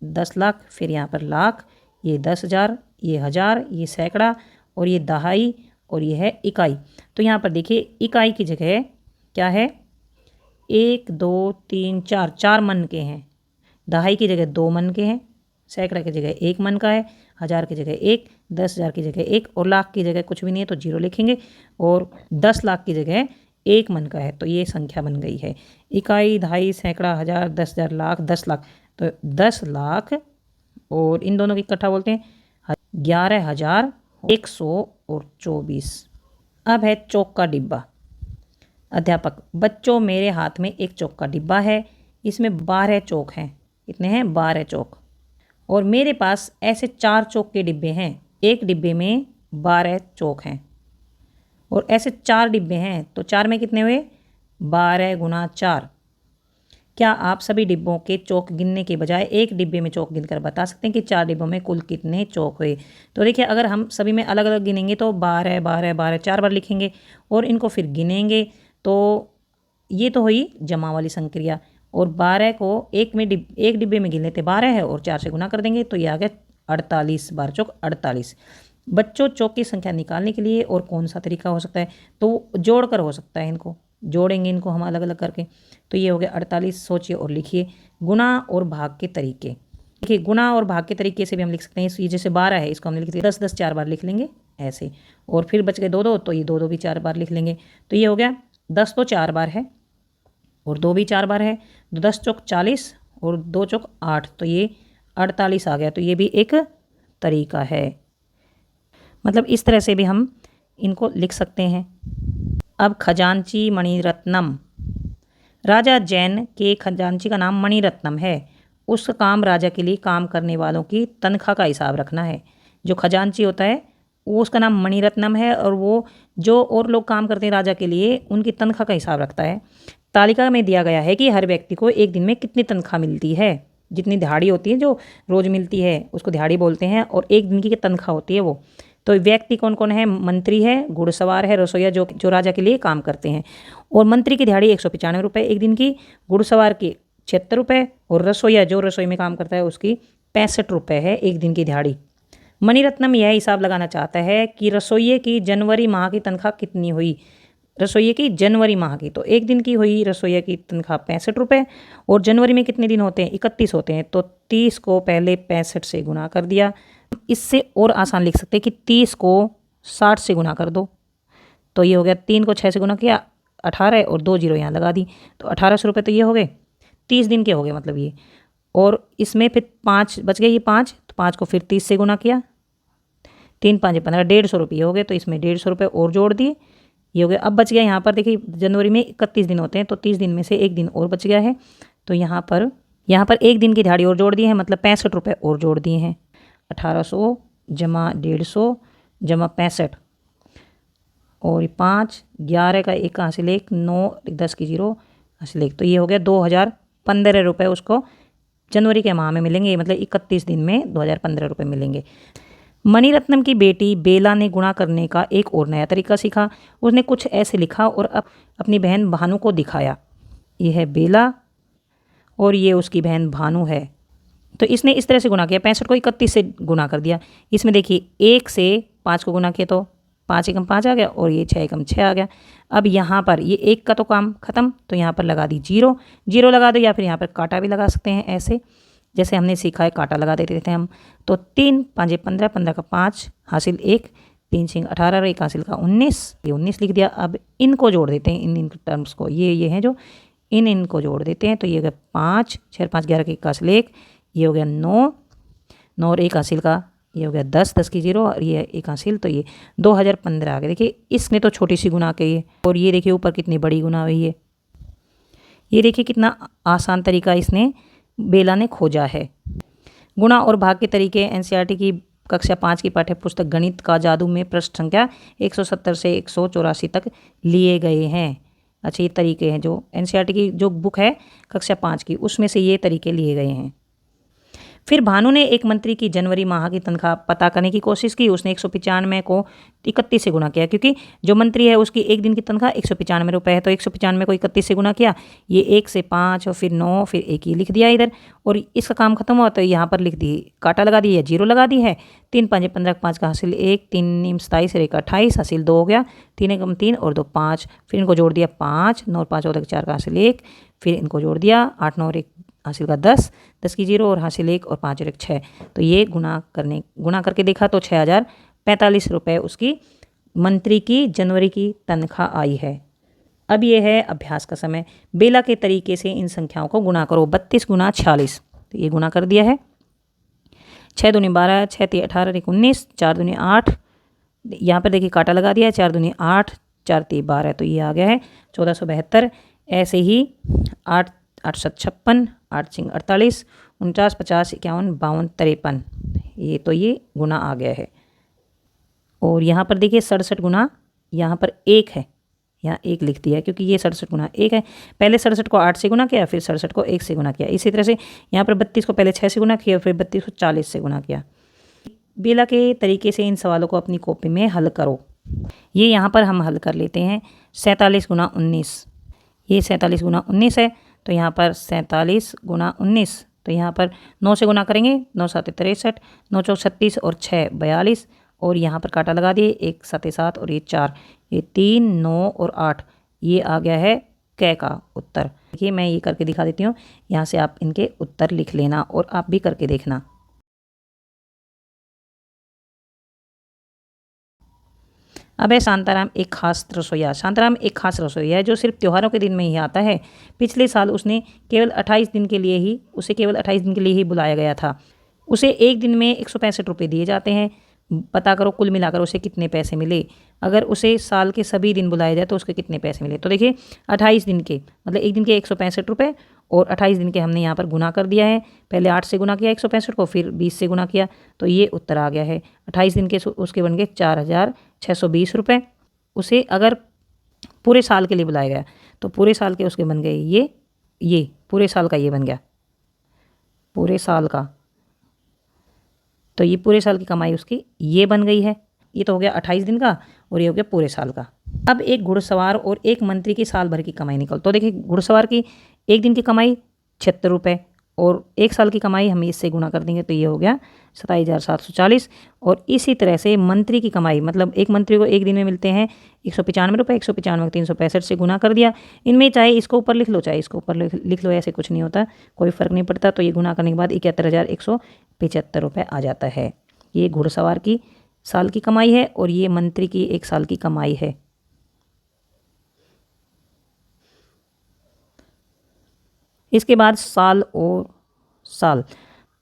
10 लाख, फिर यहाँ पर लाख, ये 10,000, ये हज़ार, ये सैकड़ा, और ये दहाई, और ये है इकाई। तो यहाँ पर देखिए इकाई की जगह क्या है, 1 2 3 4, 4 मन के हैं। दहाई की जगह 2 मन के हैं, सैकड़ा की जगह 1 मन का है, हज़ार की जगह 1, 10,000 की जगह 1, और लाख की जगह कुछ भी नहीं है तो 0 लिखेंगे, और 10 लाख की जगह 1 मन का है। तो ये संख्या बन गई है। इकाई, दहाई, सैकड़ा, हज़ार, 10,000, लाख, 10 लाख। तो 10 लाख और इन दोनों की इकट्ठा बोलते हैं 11,124। अब है चौक का डिब्बा। अध्यापक, बच्चों मेरे हाथ में एक चौक का डिब्बा है, इसमें 12 चौक हैं। कितने हैं? 12 चौक। और मेरे पास ऐसे 4 चौक के डिब्बे हैं, एक डिब्बे में 12 चौक हैं, और ऐसे 4 डिब्बे हैं, तो 4 में कितने हुए? 12 गुना 4। क्या आप सभी डिब्बों के चौक गिनने के बजाय एक डिब्बे में चौक गिनकर बता सकते हैं कि 4 डिब्बों में कुल कितने चौक हुए? तो देखिए, अगर हम सभी में अलग अलग गिनेंगे तो 12 12 12 4 बार लिखेंगे, और इनको फिर गिनेंगे तो ये तो हुई जमा वाली संक्रिया। और 12 को एक डिब्बे में गिन लेते 12 है, और 4 से गुना कर देंगे तो ये आ गया 48, 12 चौक 48। बच्चों, चौक की संख्या निकालने के लिए और कौन सा तरीका हो सकता है? तो जोड़ कर हो सकता है, इनको जोड़ेंगे इनको हम अलग अलग करके। तो ये हो गया 48। सोचिए और लिखिए। गुणा और भाग के तरीके। देखिए, गुणा और भाग के तरीके से भी हम लिख सकते हैं। ये जैसे 12 है, इसको हमने लिख दिया 10 10 4 बार लिख लेंगे ऐसे, और फिर बच गए 2 2, तो ये 2 2 भी 4 बार लिख लेंगे। तो ये हो गया 10 तो 4 बार है, और 2 भी 4 बार है, तो 10 चौक 40 और 2 चौक 8, तो ये 48 आ गया। तो ये भी एक तरीका है। मतलब इस तरह से भी हम इनको लिख सकते हैं। अब खजांची मणिरत्नम। राजा जैन के खजांची का नाम मणिरत्नम है। उस काम राजा के लिए काम करने वालों की तनख्वाह का हिसाब रखना है। जो खजांची होता है वो उसका नाम मणिरत्नम है, और वो जो और लोग काम करते हैं राजा के लिए उनकी तनख्वाह का हिसाब रखता है। तालिका में दिया गया है कि हर व्यक्ति को एक दिन में कितनी तनख्वाह मिलती है। जितनी दिहाड़ी होती है जो रोज़ मिलती है उसको दिहाड़ी बोलते हैं, और एक दिन की तनख्वाह होती है वो। तो व्यक्ति कौन कौन है? मंत्री है, घुड़सवार है, रसोईया जो राजा के लिए काम करते हैं। और मंत्री की दिहाड़ी 195 रुपये एक दिन की, घुड़सवार की 76 रुपये, और रसोईया जो रसोई में काम करता है उसकी 65 रुपये है एक दिन की दिहाड़ी। मणिरत्नम यह हिसाब लगाना चाहता है कि रसोइये की जनवरी माह की तनख्वाह कितनी हुई। रसोइये की जनवरी माह की, तो एक दिन की हुई रसोइया की तनख्वाह 65 रुपये, और जनवरी में कितने दिन होते हैं? 31 होते हैं, तो 30 को पहले 65 से गुना कर दिया। इससे और आसान लिख सकते हैं कि 30 को 60 से गुना कर दो, तो ये हो गया। 3 को 6 से गुना किया 18, और 2 जीरो यहाँ लगा दी, तो 1800 रुपये तो ये हो गए, 30 दिन के हो गए मतलब ये। और इसमें फिर 5 बच गए, ये 5, तो 5 को फिर 30 से गुना किया, 3 5 15, 150 रुपये हो गए, तो इसमें 150 रुपये और जोड़ दिए, ये हो गया। अब बच गया यहाँ पर, देखिए जनवरी में 31 दिन होते हैं, तो 30 दिन में से एक दिन और बच गया है, तो यहाँ पर एक दिन की दिहाड़ी और जोड़ दी है, मतलब 65 रुपये और जोड़ दिए हैं। 1800 जमा 150 जमा 65, और 5 11 का 1 हासिल 1, 9 10 की 0 हासिल 1, तो ये हो गया 2015 रुपये उसको जनवरी के माह में मिलेंगे, मतलब 31 दिन में 2015 रुपये मिलेंगे। मणिरत्नम की बेटी बेला ने गुणा करने का एक और नया तरीका सीखा। उसने कुछ ऐसे लिखा और अपनी बहन भानु को दिखाया। ये है बेला और ये उसकी बहन भानु है। तो इसने इस तरह से गुणा किया, 65 को 31 से गुणा कर दिया। इसमें देखिए 1 से 5 को गुणा किया तो 5 एकम 5 आ गया, और ये 6 एकम 6 आ गया। अब यहाँ पर ये 1 का तो काम खत्म, तो यहाँ पर लगा दी 0 0 लगा दो, या फिर यहाँ पर कांटा भी लगा सकते हैं ऐसे, जैसे हमने सीखा है कांटा लगा देते थे हम। तो 3 5 15, 15 का 5 हासिल 1, 3 6 18 और 1 हासिल का 19, ये 19 लिख दिया। अब इनको जोड़ देते हैं, इन टर्म्स को, ये हैं जो इनको जोड़ देते हैं, तो ये हो गया 5 6 5 11 के 1 हासिल 1, ये हो गया 9 9 और 1 हासिल का ये हो गया 10, 10 की 0 और ये एक हासिल, तो ये 2015 आ गया। देखिए इसने तो छोटी सी गुना की है और ये देखिए ऊपर कितनी बड़ी गुना हुई है। ये देखिए कितना आसान तरीका इसने बेला ने खोजा है। गुणा और भाग के तरीके एनसीईआरटी की कक्षा 5 की पाठ्य पुस्तक गणित का जादू में पृष्ठ संख्या 170 से 184 तक लिए गए हैं। अच्छा, ये तरीके हैं जो एनसीईआरटी की जो बुक है कक्षा 5 की, उसमें से ये तरीके लिए गए हैं। फिर भानु ने एक मंत्री की जनवरी माह की तनख्वाह पता करने की कोशिश की। उसने 195 को 31 से गुना किया, क्योंकि जो मंत्री है उसकी एक दिन की तनख्वाह 195 रुपये है, तो 195 को 31 से गुना किया। ये 1 से 5 और फिर 9 फिर 1 ही लिख दिया इधर, और इसका काम खत्म हुआ तो यहाँ पर लिख दी, काटा लगा दी है, 0 लगा दी है। 3 5 15 5 का हासिल 1, 3 नीम 27 और 1 28, हासिल 2 हो गया। 3 एकम 3 और 2 5, फिर इनको जोड़ दिया 5, 9 5 और 4 का हासिल 1, फिर इनको जोड़ दिया 8 9 और 1 हासिल का 10, 10 की 0 और हासिल 1 और 5 और 1 6। तो ये गुना करके देखा तो 6045 रुपये उसकी मंत्री की जनवरी की तनख्वाह आई है। अब ये है अभ्यास का समय। बेला के तरीके से इन संख्याओं को गुना करो। 32 गुना 46, तो ये गुना कर दिया है। 6 दूनी 12, 6 3 18 1 19, 4 दूनी 8, यहाँ पर देखिए काटा लगा दिया, 4 दूनी 8, 4 3 12, तो ये आ गया है 1472। ऐसे ही 8 8 7 56, 8 6 48, 49 50 51 52 53, ये तो ये गुना आ गया है। और यहाँ पर देखिए 67 गुना, यहाँ पर 1 है, यहाँ 1 लिख दिया क्योंकि ये 67 गुना 1 है। पहले 67 को 8 से गुना किया, फिर 67 को 1 से गुना किया। इसी तरह से यहाँ पर 32 को पहले 6 से गुना किया, फिर 32 को 40 से गुना किया। बेला के तरीके से इन सवालों को अपनी कॉपी में हल करो। ये यहाँ पर हम हल कर लेते हैं। 47 गुना 19, ये 47 गुना 19 है, तो यहाँ पर 47 गुना 19, तो यहाँ पर 9 से गुना करेंगे, 9 7 63, 9 चौक 36 और 6 42, और यहाँ पर काटा लगा दिए, 1 7 7 और ये 4, ये 3 9 और 8, ये आ गया है कै का उत्तर। देखिए मैं ये करके दिखा देती हूँ, यहाँ से आप इनके उत्तर लिख लेना और आप भी करके देखना। अब है शांताराम एक खास रसोईया। शांताराम एक खास रसोईया है जो सिर्फ त्योहारों के दिन में ही आता है। पिछले साल उसे केवल 28 दिन के लिए ही बुलाया गया था। उसे एक दिन में 165 रुपये दिए जाते हैं। पता करो कुल मिलाकर उसे कितने पैसे मिले। अगर उसे साल के सभी दिन बुलाया जाए तो उसके कितने पैसे मिले। तो देखिए 28 दिन के मतलब एक दिन के 165 रुपये और 28 दिन के हमने यहाँ पर गुना कर दिया है। पहले 8 से गुना किया 165 को, फिर 20 से गुना किया, तो ये उत्तर आ गया है। 28 दिन के उसके बन गए 4620 रुपये। उसे अगर पूरे साल के लिए बुलाया गया तो पूरे साल के उसके बन गए ये पूरे साल का ये बन गया, पूरे साल का, तो ये पूरे साल की कमाई उसकी ये बन गई है। ये तो हो गया 28 दिन का और ये हो गया पूरे साल का। अब एक घुड़सवार और एक मंत्री की साल भर की कमाई निकल। तो देखिए घुड़सवार की एक दिन की कमाई 76 रुपये और एक साल की कमाई हम इससे गुना कर देंगे तो ये हो गया 27,740। और इसी तरह से मंत्री की कमाई, मतलब एक मंत्री को एक दिन में मिलते हैं 195 रुपये, 195 को 365 से गुना कर दिया। इनमें चाहे इसको ऊपर लिख लो चाहे इसको ऊपर लिख लो, ऐसे कुछ नहीं होता, कोई फ़र्क नहीं पड़ता। तो ये गुना करने के बाद 71,175 रुपये आ जाता है। ये घुड़सवार की साल की कमाई है और ये मंत्री की एक साल की कमाई है। इसके बाद साल और साल।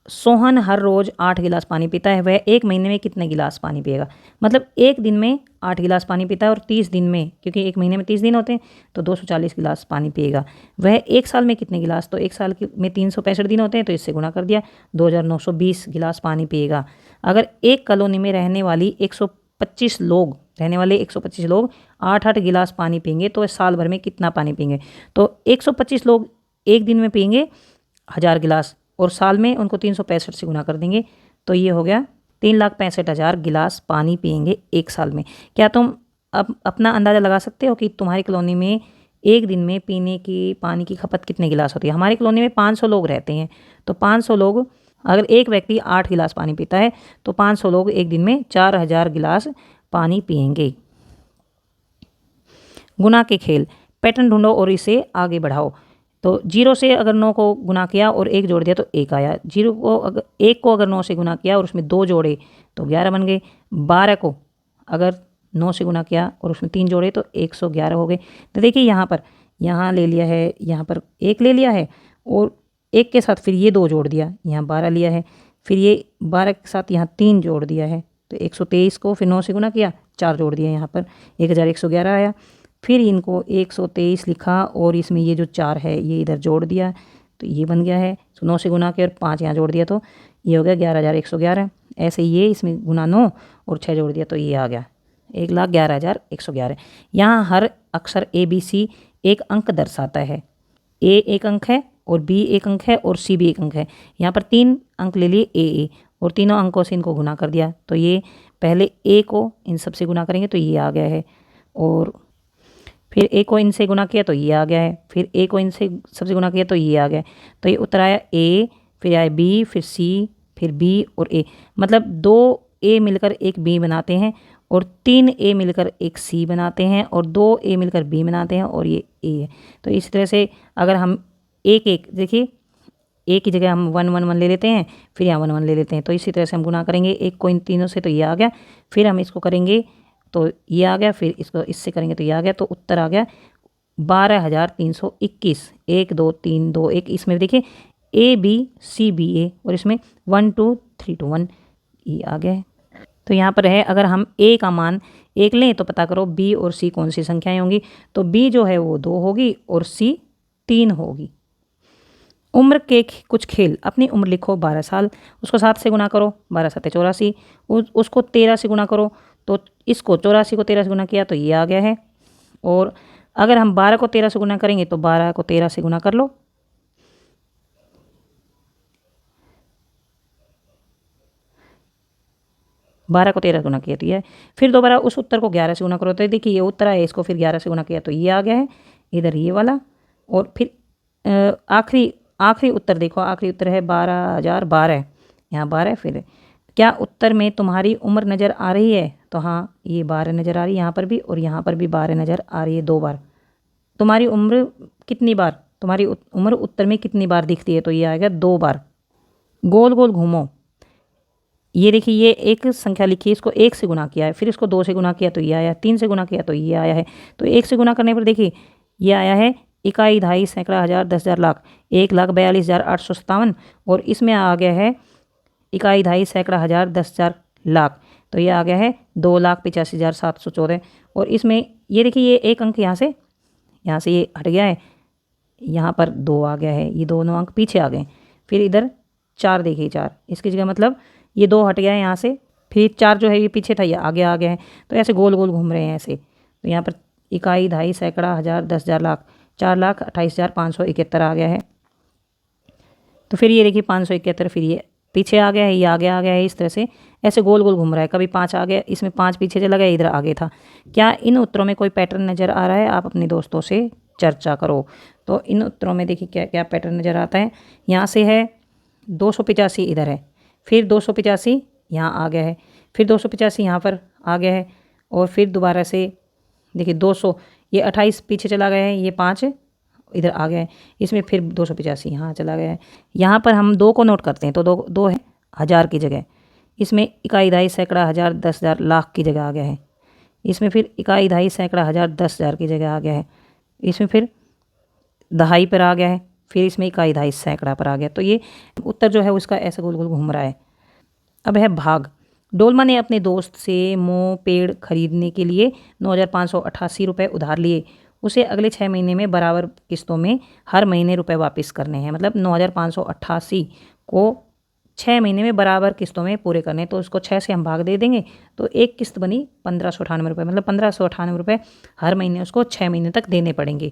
सोहन हर रोज़ 8 गिलास पानी पीता है। वह एक महीने में कितने गिलास पानी पिएगा। मतलब एक दिन में 8 गिलास पानी पीता है और 30 दिन में, क्योंकि एक महीने में 30 दिन होते हैं, तो 240 गिलास पानी पिएगा। वह एक साल में कितने गिलास, तो एक साल में 365 दिन होते हैं, तो इससे गुना कर दिया, 2920 गिलास पानी पिएगा। अगर एक कॉलोनी में रहने वाले 125 लोग 8-8 गिलास पानी पिएंगे तो साल भर में कितना पानी पिएंगे। तो 125 लोग एक दिन में पिएंगे 1000 गिलास और साल में उनको 365 से गुना कर देंगे, तो ये हो गया 3,65,000 गिलास पानी पिएंगे एक साल में। क्या तुम अब अपना अंदाज़ा लगा सकते हो कि तुम्हारी कॉलोनी में एक दिन में पीने की पानी की खपत कितने गिलास होती है। हमारी कॉलोनी में 500 लोग रहते हैं, तो 500 लोग, अगर एक व्यक्ति 8 गिलास पानी पीता है तो 500 लोग एक दिन में 4000 गिलास पानी पिएंगे। गुना के खेल। पैटर्न ढूंढो और इसे आगे बढ़ाओ। तो 0 से अगर 9 को गुना किया और 1 जोड़ दिया तो 1 आया। 1 को अगर 9 से गुना किया और उसमें 2 जोड़े तो 11 बन गए। 12 को अगर 9 से गुना किया और उसमें 3 जोड़े तो 111 हो गए। तो देखिए यहाँ ले लिया है, यहाँ पर 1 ले लिया है और 1 के साथ फिर ये 2 जोड़ दिया, यहाँ 12 लिया है, फिर ये 12 के साथ यहाँ 3 जोड़ दिया है, तो 123 को फिर 9 से गुना किया, 4 जोड़ दिया, यहाँ पर 1111 आया। फिर इनको 123 लिखा और इसमें ये जो 4 है ये इधर जोड़ दिया, तो ये बन गया है। तो 9 से गुना किया और 5 यहाँ जोड़ दिया, तो ये हो गया 11,111। ऐसे ये इसमें गुना 9 और 6 जोड़ दिया, तो ये आ गया 1,11,111। यहाँ हर अक्षर ABC एक अंक दर्शाता है। A एक अंक है और B एक अंक है और C भी एक अंक है। यहाँ पर 3 अंक ले लिए A और तीनों अंकों से इनको गुना कर दिया, तो ये पहले A को इन सब से गुना करेंगे तो ये आ गया है, और फिर A को इनसे गुना किया तो ये आ गया है, फिर A को इनसे सबसे गुना किया तो ये आ गया। तो ये उत्तर आया A, फिर आया B, फिर C, फिर B और A। मतलब 2 A मिलकर एक B बनाते हैं और 3 A मिलकर एक C बनाते हैं और 2 A मिलकर B बनाते हैं और ये A है। तो इस तरह से अगर हम एक एक देखिए, A की जगह हम 1 1 1 ले लेते हैं, फिर यहाँ 1 1 ले लेते हैं, तो इसी तरह से हम गुना करेंगे एक को इन तीनों से, तो ये आ गया। फिर हम इसको करेंगे तो ये आ गया, फिर इसको इससे करेंगे तो ये आ गया। तो उत्तर आ गया 12,321। 1 2 3 2 1। इसमें देखिए ABCBA और इसमें 1 2 3 2 1 ये आ गया है। तो यहाँ पर है, अगर हम A का मान 1 लें तो पता करो B और C कौन सी संख्याएं होंगी। तो B जो है वो 2 होगी और C 3 होगी। उम्र के कुछ खेल। अपनी उम्र लिखो 12 साल, उसको 7 से गुना करो, 12 7 84। उसको 13 से गुना करो, तो इसको 84 को 13 से गुना किया तो ये आ गया है। और अगर हम 12 को 13 से गुना करेंगे तो 12 को 13 से गुना कर लो, 12 को 13 गुना किया तो ये है। फिर दोबारा उस उत्तर को 11 से गुना करो, तो देखिए ये उत्तर आया, इसको फिर 11 से गुना किया तो ये आ गया है इधर ये वाला। और फिर आखिरी उत्तर देखो, आखिरी उत्तर है 12,012, यहाँ 12। फिर क्या उत्तर में तुम्हारी उम्र नज़र आ रही है, तो हाँ ये 12 नज़र आ रही है यहाँ पर भी, और यहाँ पर भी 12 नज़र आ रही है 2 बार। तुम्हारी उम्र कितनी बार, तुम्हारी उम्र उत्तर में कितनी बार दिखती है, तो ये आएगा 2 बार। गोल गोल घूमो। ये देखिए ये एक संख्या लिखी है, इसको 1 से गुना किया है, फिर इसको 2 से गुना किया तो ये आया, 3 से गुना किया तो ये आया है। तो 1 से गुना करने पर देखिए ये आया है इकाई, दहाई, सैकड़ा, हज़ार, 10,000, लाख, 1,42,857। और इसमें आ गया है इकाई, दहाई, सैकड़ा, हज़ार, 10,000, लाख, तो ये आ गया है 2,85,714। और इसमें ये देखिए ये एक अंक यहाँ से ये हट गया है, यहाँ पर 2 आ गया है, ये दोनों अंक पीछे आ गए। फिर इधर 4 देखिए, 4 इसकी जगह मतलब ये 2 हट गया है यहाँ से, फिर 4 जो है ये पीछे था ये आगे आ गया है। तो ऐसे गोल गोल घूम रहे हैं ऐसे। तो यहाँ पर इकाई, दहाई, सैकड़ा, हज़ार, 10,000, लाख, 4,28,571 आ गया है। तो फिर ये देखिए 571, फिर ये पीछे आ गया है, ये आगे आ गया है। इस तरह से ऐसे गोल गोल घूम रहा है। कभी 5 आ गया, इसमें 5 पीछे चला गया, इधर आगे था। क्या इन उत्तरों में कोई पैटर्न नज़र आ रहा है? आप अपने दोस्तों से चर्चा करो। तो इन उत्तरों में देखिए क्या क्या पैटर्न नज़र आता है। यहाँ से है 285 इधर है, फिर 285 यहाँ आ गया है, फिर 285 यहाँ पर आ गया है, और फिर दोबारा से देखिए 200, ये 28 पीछे चला गया है, ये 5 इधर आ गया है, इसमें फिर 285 यहाँ चला गया है। यहाँ पर हम 2 को नोट करते हैं तो 2 है हज़ार की जगह, इसमें इकाई, दहाई, सैकड़ा, हज़ार, 10,000, लाख की जगह आ गया है। इसमें फिर इकाई, दहाई, सैकड़ा, हज़ार, 10,000 की जगह आ गया है। इसमें फिर दहाई पर आ गया है, फिर इसमें इकाई, दहाई, सैकड़ा पर आ गया। तो ये उत्तर जो है उसका ऐसा गोल गोल घूम रहा है। अब है भाग। डोलमा ने अपने दोस्त से पेड़ खरीदने के लिए 9,588 रुपये उधार लिए। उसे अगले 6 महीने में बराबर किस्तों में हर महीने रुपए वापस करने हैं। मतलब 9,588 को 6 महीने में बराबर किस्तों में पूरे करने, तो उसको 6 से हम भाग दे देंगे तो एक किस्त बनी 1,598 रुपये। मतलब 1,598 रुपये हर महीने उसको 6 महीने तक देने पड़ेंगे।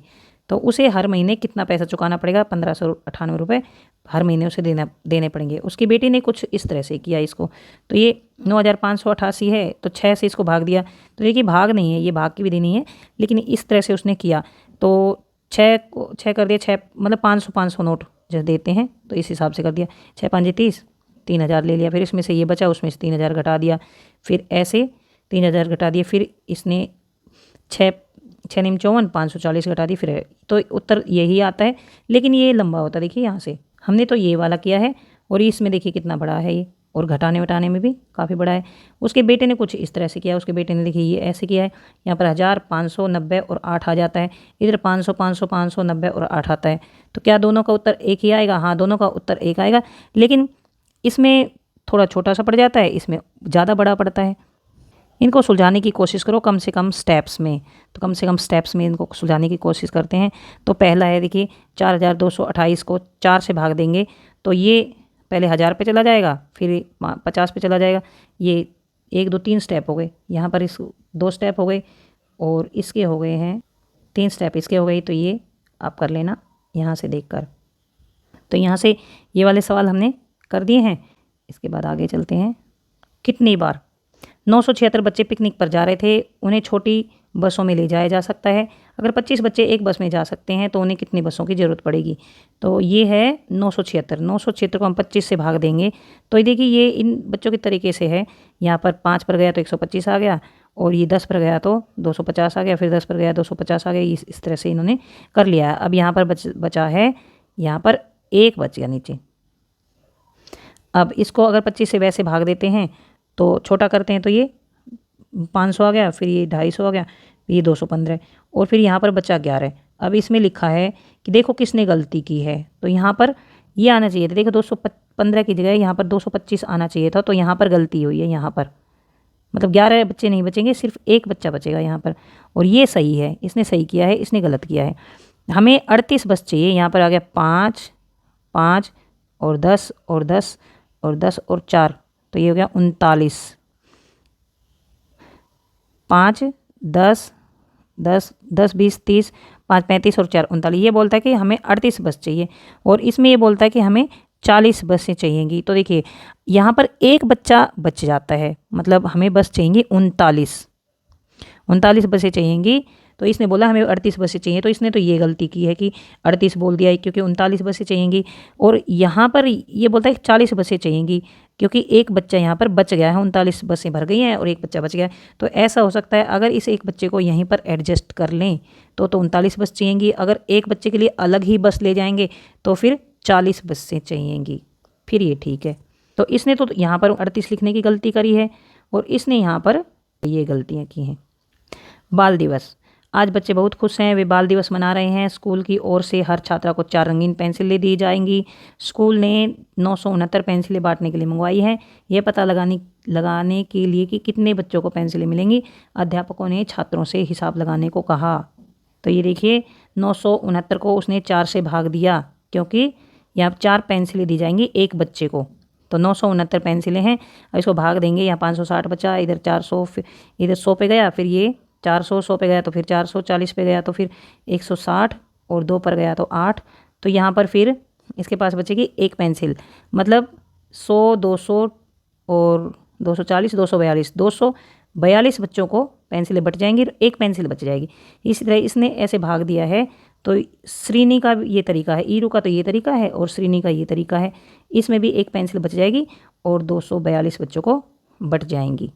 तो उसे हर महीने कितना पैसा चुकाना पड़ेगा? 1,598 रुपये हर महीने उसे देने पड़ेंगे। उसकी बेटी ने कुछ इस तरह से किया इसको। तो ये 9,588 है, तो 6 से इसको भाग दिया। तो देखिए भाग नहीं है, ये भाग की विधि नहीं है, लेकिन इस तरह से उसने किया। तो 6 कर दिया, 6 मतलब 500 नोट जो देते हैं तो इस हिसाब से कर दिया। 6 5 30, 3,000 ले लिया। फिर इसमें से ये बचा, उसमें से 3,000 घटा दिया। फिर ऐसे 3,000 घटा दिए। फिर इसने 6 निम 54, 540 घटा दी। फिर तो उत्तर यही आता है, लेकिन ये लंबा होता है। देखिए यहाँ से हमने तो ये वाला किया है, और इसमें देखिए कितना बड़ा है ये, और घटाने वटाने में भी काफ़ी बड़ा है। उसके बेटे ने कुछ इस तरह से किया। उसके बेटे ने देखिए ये ऐसे किया है। यहाँ पर 1,000, 590 और 8 आ जाता है। इधर 500, 500, 590 और 8 आता है। तो क्या दोनों का उत्तर एक ही आएगा? हाँ, दोनों का उत्तर एक आएगा, लेकिन इसमें थोड़ा छोटा सा पड़ जाता है, इसमें ज़्यादा बड़ा पड़ता है। इनको सुलझाने की कोशिश करो कम से कम स्टेप्स में। तो कम से कम स्टेप्स में इनको सुलझाने की कोशिश करते हैं। तो पहला है, देखिए 4228 को 4 से भाग देंगे तो ये पहले 1000 पे चला जाएगा, फिर 50 पे चला जाएगा। ये 1 2 3 स्टेप हो गए, यहाँ पर इस 2 स्टेप हो गए और इसके हो गए हैं 3 स्टेप इसके हो गए। तो ये आप कर लेना यहाँ से देखकर। तो यहाँ से ये वाले सवाल हमने कर दिए हैं। इसके बाद आगे चलते हैं। कितनी बार 976 बच्चे पिकनिक पर जा रहे थे, उन्हें छोटी बसों में ले जाया जा सकता है। अगर 25 बच्चे एक बस में जा सकते हैं तो उन्हें कितनी बसों की ज़रूरत पड़ेगी। तो ये है 976 को हम 25 से भाग देंगे। तो ये देखिए ये इन बच्चों के तरीके से है, यहाँ पर 5 पर गया तो 125 आ गया, और ये 10 पर गया तो 250 आ गया, फिर 10 पर गया 250 आ गया। इस तरह से इन्होंने कर लिया। अब यहाँ पर बचा है, यहाँ पर 1 बच गया नीचे। अब इसको अगर 25 से वैसे भाग देते हैं तो छोटा करते हैं तो ये 500 आ गया, फिर ये 250 आ गया, ये 215 और फिर यहाँ पर बचा 11। अब इसमें लिखा है कि देखो किसने गलती की है। तो यहाँ पर ये आना चाहिए था, देखो 215 की जगह यहाँ पर 225 आना चाहिए था। तो यहाँ पर गलती हुई है, यहाँ पर मतलब 11 बच्चे नहीं बचेंगे, सिर्फ 1 बच्चा बचेगा यहाँ पर। और ये सही है, इसने सही किया है, इसने गलत किया है। हमें 38 बस चाहिए, यहाँ पर आ गया 5 5 और 10 और 10 और 10 और 4, तो ये हो गया 39। 5 10 10 10 20 30 5 35 और 4 39। ये बोलता है कि हमें 38 बस चाहिए, और इसमें ये बोलता है कि हमें 40 बसें चाहिएंगी। तो देखिए यहाँ पर 1 बच्चा बच जाता है, मतलब हमें बस चाहिएंगी 39 बसें चाहिएंगी। तो इसने बोला हमें 38 बसें चाहिए, तो इसने तो ये गलती की है कि 38 बोल दिया है, क्योंकि 39 बसें चाहिएंगी। और यहाँ पर ये बोलता है कि 40 बसें चाहिएंगी, क्योंकि 1 बच्चा यहाँ पर बच गया है, 39 बसें भर गई हैं और 1 बच्चा बच गया है। तो ऐसा हो सकता है अगर इस 1 बच्चे को यहीं पर एडजस्ट कर लें तो 39 बस चाहिएंगी। अगर 1 बच्चे के लिए अलग ही बस ले जाएंगे तो फिर 40 बसें चाहिएंगी, फिर ये ठीक है। तो इसने तो यहाँ पर 38 लिखने की गलती करी है, और इसने यहाँ पर ये गलतियाँ की हैं। बाल दिवस, आज बच्चे बहुत खुश हैं, वे बाल दिवस मना रहे हैं। स्कूल की ओर से हर छात्रा को 4 रंगीन पेंसिलें दी जाएंगी। स्कूल ने 969 पेंसिलें बांटने के लिए मंगवाई हैं। यह पता लगाने के लिए कि कितने बच्चों को पेंसिलें मिलेंगी, अध्यापकों ने छात्रों से हिसाब लगाने को कहा। तो ये देखिए 969 को उसने 4 से भाग दिया, क्योंकि यहाँ 4 पेंसिलें दी जाएंगी 1 बच्चे को। तो 969 पेंसिलें हैं, इसको भाग देंगे। यहाँ 560 बचा, इधर 400, इधर 100 पे गया, फिर ये 400 100 पे गया, तो फिर 440 पे गया, तो फिर 160 और 2 पर गया तो 8। तो यहाँ पर फिर इसके पास बचेगी 1 पेंसिल, मतलब 100 200 और 240 242 242 बच्चों को पेंसिलें बच जाएंगी, 1 पेंसिल बच जाएगी। इसी तरह इसने ऐसे भाग दिया है। तो श्रीनी का ये तरीका है, ईरू का तो ये तरीका है, और श्रीनी का ये तरीका है। इसमें भी 1 पेंसिल बच जाएगी और 242 बच्चों को बट जाएंगी।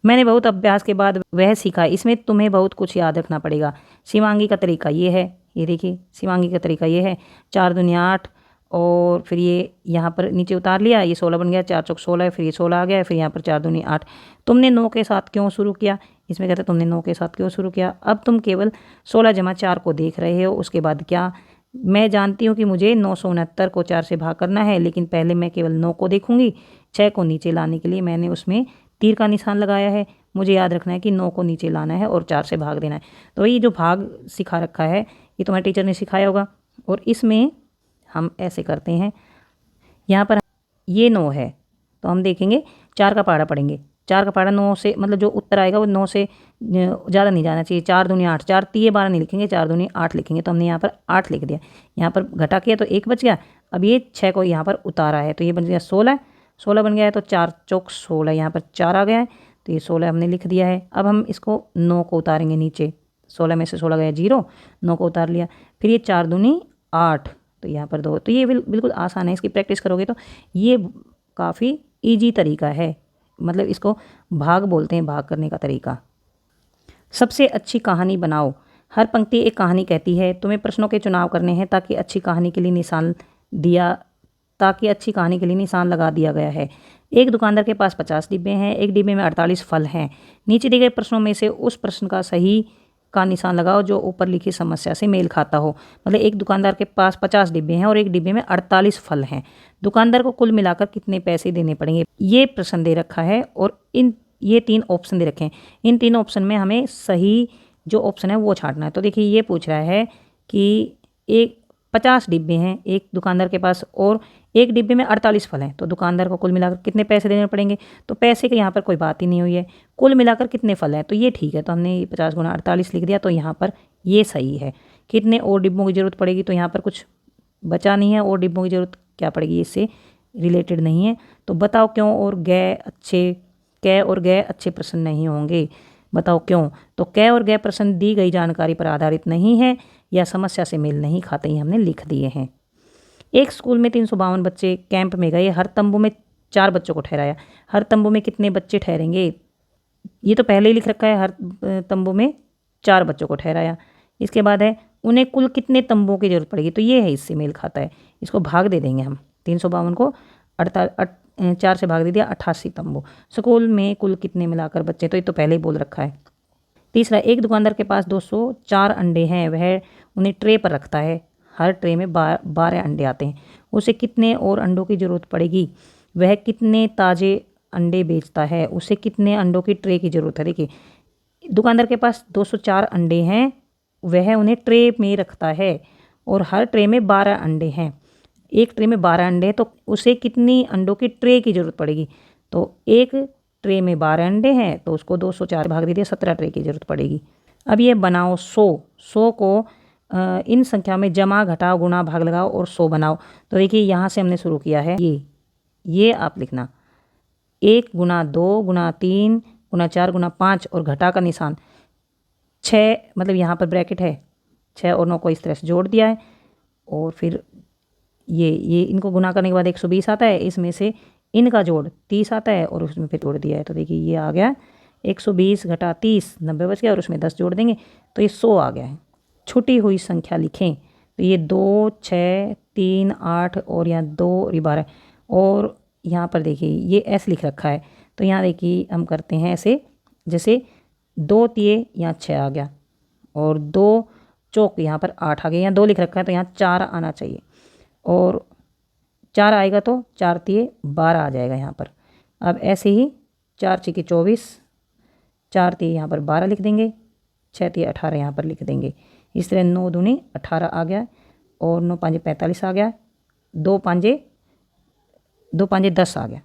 मैंने बहुत अभ्यास के बाद वह सीखा, इसमें तुम्हें बहुत कुछ याद रखना पड़ेगा। शिवांगी का तरीका ये है, ये देखिए शिवांगी का तरीका ये है, 4 दूनी 8, और फिर ये यहाँ पर नीचे उतार लिया, ये 16 बन गया, 4 चौक 16, फिर ये 16 आ गया, फिर यहाँ पर 4 दूनी 8। तुमने 9 के साथ क्यों शुरू किया, इसमें कहते हैं तुमने 9 के साथ क्यों शुरू किया। अब तुम केवल 16 जमा 4 को देख रहे हो, उसके बाद क्या। मैं जानती हूँ कि मुझे 969 को 4 से भाग करना है, लेकिन पहले मैं केवल 9 को देखूंगी। 6 को नीचे लाने के लिए मैंने उसमें तीर का निशान लगाया है। मुझे याद रखना है कि 9 को नीचे लाना है और 4 से भाग देना है। तो ये जो भाग सिखा रखा है ये तुम्हारे टीचर ने सिखाया होगा। और इसमें हम ऐसे करते हैं, यहाँ पर ये 9 है तो हम देखेंगे 4 का पहाड़ा पढ़ेंगे। 4 का पहाड़ा 9 से, मतलब जो उत्तर आएगा वो 9 से ज़्यादा नहीं जाना चाहिए। 4 दूनी 8, 4 3 12 नहीं लिखेंगे, 4 दूनी 8 लिखेंगे। तो हमने यहाँ पर 8 लिख दिया, यहाँ पर घटा किया तो 1 बच गया। अब ये 6 को यहाँ पर उतारा है तो ये बन गया 16 बन गया है। तो 4 चौक 16, यहाँ पर 4 आ गया है, तो ये 16 हमने लिख दिया है। अब हम इसको 9 को उतारेंगे नीचे, 16 में से 16 गया 0, 9 को उतार लिया। फिर ये 4 दूनी 8, तो यहाँ पर 2। तो ये बिल्कुल आसान है, इसकी प्रैक्टिस करोगे तो ये काफ़ी ईजी तरीका है, मतलब इसको भाग बोलते हैं, भाग करने का तरीका। सबसे अच्छी कहानी बनाओ। हर पंक्ति एक कहानी कहती है। तुम्हें प्रश्नों के चुनाव करने हैं ताकि अच्छी कहानी के लिए निशान लगा दिया गया है। एक दुकानदार के पास 50 डिब्बे हैं, एक डिब्बे में 48 फल हैं। नीचे दिए गए प्रश्नों में से उस प्रश्न का सही का निशान लगाओ जो ऊपर लिखी समस्या से मेल खाता हो। मतलब एक दुकानदार के पास 50 डिब्बे हैं और एक डिब्बे में 48 फल हैं। दुकानदार को कुल मिलाकर कितने पैसे देने पड़ेंगे, ये प्रश्न दे रखा है और ये 3 ऑप्शन दे रखे हैं। इन 3 ऑप्शन में हमें सही जो ऑप्शन है वो छांटना है। तो देखिए ये पूछ रहा है कि एक 50 डिब्बे हैं एक दुकानदार के पास और एक डिब्बे में 48 फल हैं, तो दुकानदार को कुल मिलाकर कितने पैसे देने पड़ेंगे। तो पैसे की यहाँ पर कोई बात ही नहीं हुई है, कुल मिलाकर कितने फल हैं तो ये ठीक है। तो हमने 50 गुना 48 लिख दिया, तो यहाँ पर ये सही है। कितने और डिब्बों की ज़रूरत पड़ेगी, तो यहाँ पर कुछ बचा नहीं है, और डिब्बों की ज़रूरत क्या पड़ेगी, इससे रिलेटेड नहीं है। तो बताओ क्यों और कै और गै अच्छे प्रश्न नहीं होंगे, बताओ क्यों। तो कै और गै प्रश्न दी गई जानकारी पर आधारित नहीं है या समस्या से मेल नहीं खाते, ही हमने लिख दिए हैं। एक स्कूल में 352 बच्चे कैंप में गए, हर तंबू में 4 बच्चों को ठहराया। हर तंबू में कितने बच्चे ठहरेंगे, ये तो पहले ही लिख रखा है, हर तंबू में 4 बच्चों को ठहराया। इसके बाद है उन्हें कुल कितने तंबुओं की जरूरत पड़ेगी, तो ये है इससे मेल खाता है। इसको भाग दे देंगे हम, 352 को 4 से भाग दे दिया, 88 तंबू। स्कूल में कुल कितने मिलाकर बच्चे, तो ये तो पहले ही बोल रखा है। तीसरा, एक दुकानदार के पास 204 अंडे हैं, वह उन्हें ट्रे पर रखता है। हर ट्रे में 12 अंडे आते हैं, उसे कितने और अंडों की ज़रूरत पड़ेगी। वह कितने ताज़े अंडे बेचता है, उसे कितने अंडों की ट्रे की ज़रूरत है। देखिए दुकानदार के पास 204 अंडे हैं, वह उन्हें ट्रे में रखता है और हर ट्रे में 12 अंडे हैं। एक ट्रे में 12 अंडे हैं, तो उसे कितनी अंडों की ट्रे की ज़रूरत पड़ेगी। तो एक ट्रे में 12 अंडे हैं, तो उसको 204 भाग दे दिया, 17 ट्रे की ज़रूरत पड़ेगी। अब ये बनाओ 100 को इन संख्या में जमा घटाओ गुणा भाग लगाओ और 100 बनाओ। तो देखिए यहाँ से हमने शुरू किया है, ये आप लिखना 1 गुना 2 गुना 3 गुना 4 गुना 5 और घटा का निशान 6, मतलब यहाँ पर ब्रैकेट है, 6 और 9 को इस तरह से जोड़ दिया है। और फिर ये इनको गुना करने के बाद 120 आता है, इसमें से इनका जोड़ 30 आता है और उसमें फिर जोड़ दिया है। तो देखिए ये आ गया 120 घटा 30, 90 बच गया और उसमें 10 जोड़ देंगे तो ये 100 आ गया है। छुटी हुई संख्या लिखें, तो ये 2 6 3 8 और यहाँ 2 और ये 12 और यहाँ पर देखिए ये ऐसे लिख रखा है। तो यहाँ देखिए हम करते हैं ऐसे, जैसे 2 तिये यहाँ 6 आ गया और 2 चौक यहाँ पर 8 आ गया। यहाँ 2 लिख रखा है तो यहाँ 4 आना चाहिए और 4 आएगा तो 4 तिये 12 आ जाएगा यहाँ पर। अब ऐसे ही 4 छिके 24, 4 तिये यहाँ पर 12 लिख देंगे, 6 तिये 18 यहाँ पर लिख देंगे। इस तरह 9 दूनी 18 आ गया और 9 पाँचे 45 आ गया, 2 पाँचे 10 आ गया।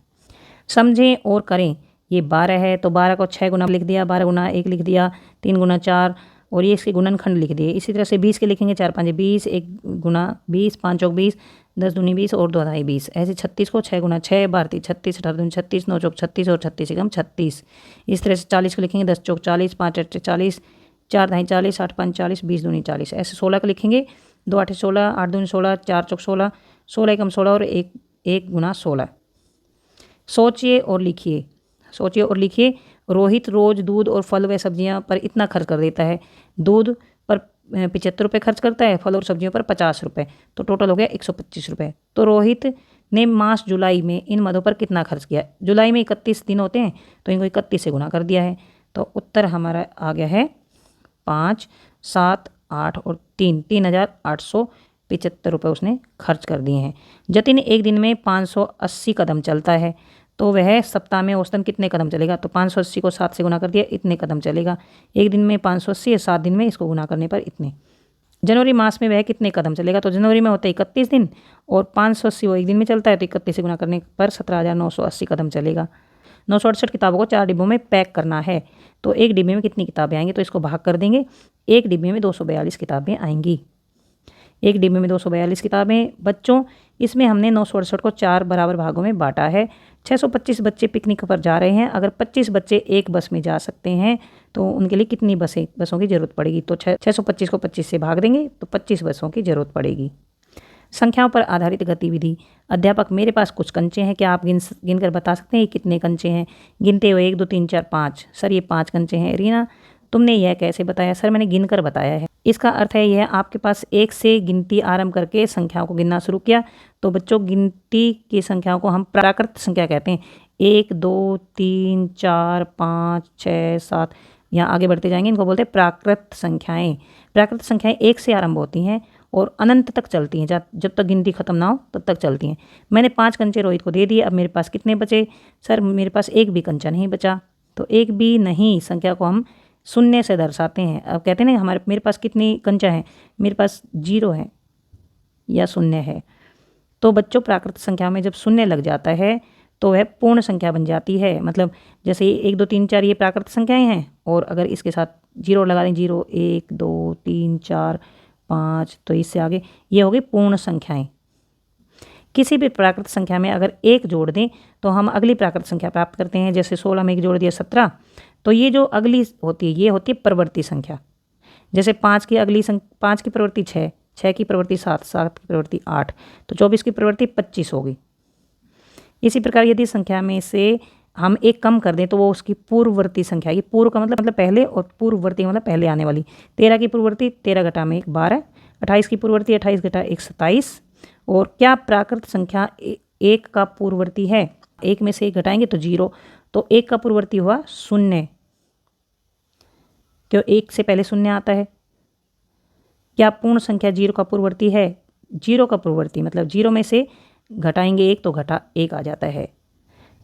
समझें और करें, ये 12 है तो 12 को 6 गुना लिख दिया, 12 गुना 1 लिख दिया, 3 गुना 4 और ये इसके गुणनखंड लिख दिए। इसी तरह से 20 के लिखेंगे, 4 पाँचे 20, 1 गुना 20, 5 चौक 20, 10 दूनी 20 और 2 अढ़ाई 20। ऐसे 36 को 6 गुना 6 12 36, 18 दूनी 36, 9 चौक 36 और 36 एकम 36। इस तरह से 40 को लिखेंगे, 10 चौक 40, 5 अट्ठे 40, 4 ढाई 40, 8 5 40, 20 दूनी 40। ऐसे 16 को लिखेंगे, 2 आठे 16, 8 दूनी 16, 4 चौक 16, 16 एकम 16 और 1 गुना 16। सोचिए और लिखिए। रोहित रोज दूध और फल व सब्जियां पर इतना खर्च कर देता है। दूध पर 75 रुपये खर्च करता है, फल और सब्जियों पर 50 रुपये, तो टोटल हो गया 125 रुपये। तो रोहित ने मास जुलाई में इन मदों पर कितना खर्च किया। जुलाई में 31 दिन होते हैं तो इनको 31 से गुना कर दिया है। तो उत्तर हमारा आ गया है 5, 7, 8 और 3,875 रुपये उसने खर्च कर दिए हैं। जतिन एक दिन में 580 कदम चलता है, तो वह सप्ताह में औसतन कितने कदम चलेगा। तो 580 को 7 से गुना कर दिया, इतने कदम चलेगा। एक दिन में 580 है, 7 दिन में इसको गुना करने पर इतने। जनवरी मास में वह कितने कदम चलेगा। तो जनवरी में होते 31 दिन और 580 वो एक दिन में चलता है, तो 31 से गुना करने पर 17,980 कदम चलेगा। 968 किताबों को 4 डिब्बों में पैक करना है, तो एक डिब्बे में कितनी किताबें आएंगी। तो इसको भाग कर देंगे, एक डिब्बे में 242 किताबें आएंगी। एक डिब्बे में 242 किताबें बच्चों, इसमें हमने 968 को 4 बराबर भागों में बांटा है। 625 बच्चे पिकनिक पर जा रहे हैं। अगर 25 बच्चे एक बस में जा सकते हैं तो उनके लिए कितनी बसों की ज़रूरत पड़ेगी। तो 625 को 25 से भाग देंगे तो 25 बसों की ज़रूरत पड़ेगी। संख्याओं पर आधारित गतिविधि। अध्यापक, मेरे पास कुछ कंचे हैं, क्या आप गिन कर बता सकते हैं कितने कंचे हैं। गिनते हुए 1 2 3 4 5। सर ये 5 कंचे हैं। रीना, तुमने यह कैसे बताया। सर मैंने गिनकर बताया है। इसका अर्थ है यह आपके पास 1 से गिनती आरंभ करके संख्याओं को गिनना शुरू किया। तो बच्चों, गिनती की संख्याओं को हम प्राकृत संख्या कहते हैं। 1 2 3 4 5 6 7, यहाँ आगे बढ़ते जाएंगे, इनको बोलते हैं प्राकृत संख्याएं। प्राकृत संख्याएं 1 से आरंभ होती हैं और अनंत तक चलती हैं, जब तक गिनती खत्म ना हो तब तक चलती हैं। मैंने 5 कंचे रोहित को दे दिए, अब मेरे पास कितने बचे? सर मेरे पास एक भी कंचा नहीं बचा। तो एक भी नहीं संख्या को हम शून्य से दर्शाते हैं। अब कहते हैं ना मेरे पास कितनी कंचा है? मेरे पास 0 है या शून्य है। तो बच्चों प्राकृत संख्या में जब शून्य लग जाता है तो वह पूर्ण संख्या बन जाती है। मतलब जैसे 1 2 3 4 ये प्राकृत संख्याएं हैं, और अगर इसके साथ 0 लगा दें, 0 1 2 3 4 5, तो इससे आगे ये हो गई पूर्ण संख्याएं। किसी भी प्राकृत संख्या में अगर 1 जोड़ दें तो हम अगली प्राकृत संख्या प्राप्त करते हैं। जैसे 16 में 1 जोड़ दिया 17, तो ये जो अगली होती है ये होती है प्रवृत्ति संख्या। जैसे 5 की अगली 5 की प्रवृत्ति 6, 6 की प्रवृत्ति 7, 7 की प्रवृत्ति 8, तो 24 की प्रवृत्ति 25 होगी। इसी प्रकार यदि संख्या में से हम 1 कम कर दें तो वो उसकी पूर्ववर्ती संख्या, ये पूर्व का मतलब पहले, और पूर्ववर्ती मतलब पहले आने वाली। 13 की पूर्ववर्ती 13 घटा में 1 12, 28 की पूर्ववर्ती 28 घटा 1 27। और क्या प्राकृत संख्या 1 का पूर्ववर्ती है? 1 में से 1 घटाएंगे तो 0, तो 1 का पूर्ववर्ती हुआ 0, क्यों 1 से पहले 0 आता है। क्या पूर्ण संख्या 0 का पूर्ववर्ती है? 0 का पूर्ववर्ती मतलब 0 में से घटाएंगे 1 तो घटा 1 आ जाता है।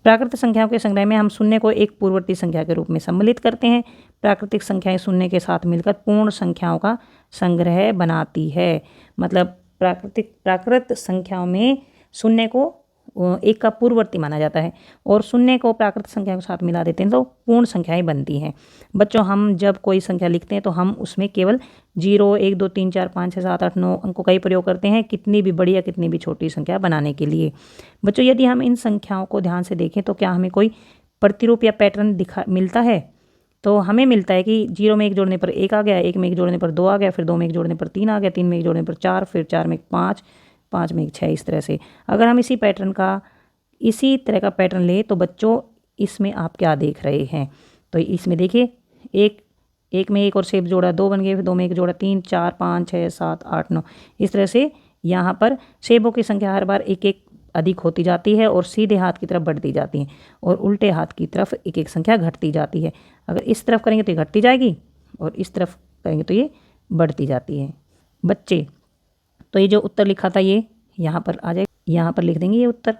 प्राकृत संख्याओं के संग्रह में हम शून्य को एक पूर्ववर्ती संख्या के रूप में सम्मिलित करते हैं। प्राकृतिक संख्याएं शून्य के साथ मिलकर पूर्ण संख्याओं का संग्रह बनाती है। मतलब प्राकृत संख्याओं में शून्य को 1 का पूर्ववर्ती माना जाता है, और शून्य को प्राकृत संख्या के साथ मिला देते हैं तो पूर्ण संख्याएं बनती हैं। बच्चों हम जब कोई संख्या लिखते हैं तो हम उसमें केवल 0 1 2 3 4 5 6 7 8 9 अंकों का ही प्रयोग करते हैं, कितनी भी बड़ी या कितनी भी छोटी संख्या बनाने के लिए। बच्चों यदि हम इन संख्याओं को ध्यान से देखें तो क्या हमें कोई प्रतिरूप या पैटर्न मिलता है? तो हमें मिलता है कि 0 में 1 जोड़ने पर 1 आ गया, 1 में 1 जोड़ने पर 2 आ गया, फिर 2 में 1 जोड़ने पर 3 आ गया, 3 में 1 जोड़ने पर 4, फिर 4 में 5, 5 में 6, इस तरह से। अगर हम इसी तरह का पैटर्न ले तो बच्चों इसमें आप क्या देख रहे हैं? तो इसमें देखिए, एक में 1 और सेब जोड़ा 2 बन गए, फिर 2 में 1 जोड़ा 3 4 5 6 7 8 9, इस तरह से यहाँ पर सेबों की संख्या हर बार 1 1 अधिक होती जाती है और सीधे हाथ की तरफ बढ़ती जाती है, और उल्टे हाथ की तरफ 1 1 संख्या घटती जाती है। अगर इस तरफ करेंगे तो ये घटती जाएगी, और इस तरफ करेंगे तो ये बढ़ती जाती है। बच्चे तो ये जो उत्तर लिखा था ये यहाँ पर आ जाएगा, यहाँ पर लिख देंगे ये उत्तर।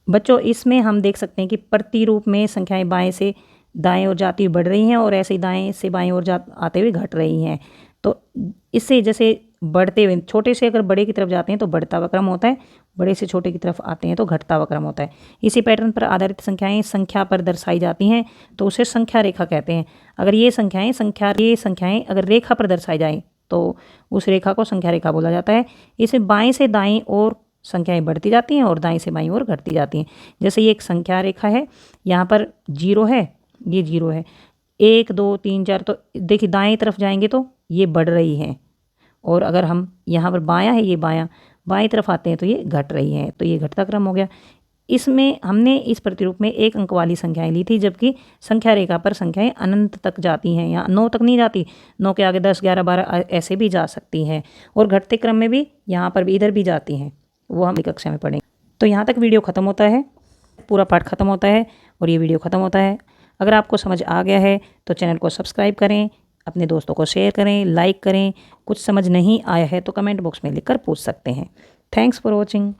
बच्चों इसमें हम देख सकते हैं कि प्रतिरूप में संख्याएं बाएं से दाएं ओर जाती हुई बढ़ रही हैं, और ऐसे ही दाएं से बाएं ओर आते हुए घट रही हैं। तो इससे जैसे बढ़ते हुए छोटे से अगर बड़े की तरफ जाते हैं तो बढ़ता हुआ क्रम होता है, बड़े से छोटे की तरफ आते हैं तो घटता हुआ क्रम होता है। इसी पैटर्न पर आधारित संख्याएं संख्या पर दर्शाई जाती हैं तो उसे संख्या रेखा कहते हैं। अगर ये संख्याएं अगर रेखा पर दर्शाई जाएँ तो उस रेखा को संख्या रेखा बोला जाता है। इसमें बाएं से दाएं ओर संख्याएं बढ़ती जाती हैं और दाएं से बाईं ओर घटती जाती हैं। जैसे ये एक संख्या रेखा है, यहाँ पर 0 है, ये 0 है, 1 2 3 4, तो देखिए दाएं तरफ जाएंगे तो ये बढ़ रही है, और अगर हम यहाँ पर बायां है, ये बाएं तरफ आते हैं तो ये घट रही है, तो ये घटता क्रम हो गया। इसमें हमने इस प्रतिरूप में 1 अंक वाली संख्याएं ली थी, जबकि संख्या रेखा पर संख्याएं अनंत तक जाती हैं, यहाँ 9 तक नहीं जाती, 9 के आगे 10 11 12 ऐसे भी जा सकती हैं, और घटते क्रम में भी यहाँ पर भी इधर भी जाती हैं, वो हम कक्षा में पढ़ेंगे। तो यहाँ तक वीडियो ख़त्म होता है, पूरा पाठ ख़त्म होता है और ये वीडियो ख़त्म होता है। अगर आपको समझ आ गया है तो चैनल को सब्सक्राइब करें, अपने दोस्तों को शेयर करें, लाइक करें। कुछ समझ नहीं आया है तो कमेंट बॉक्स में लिखकर पूछ सकते हैं। Thanks for watching.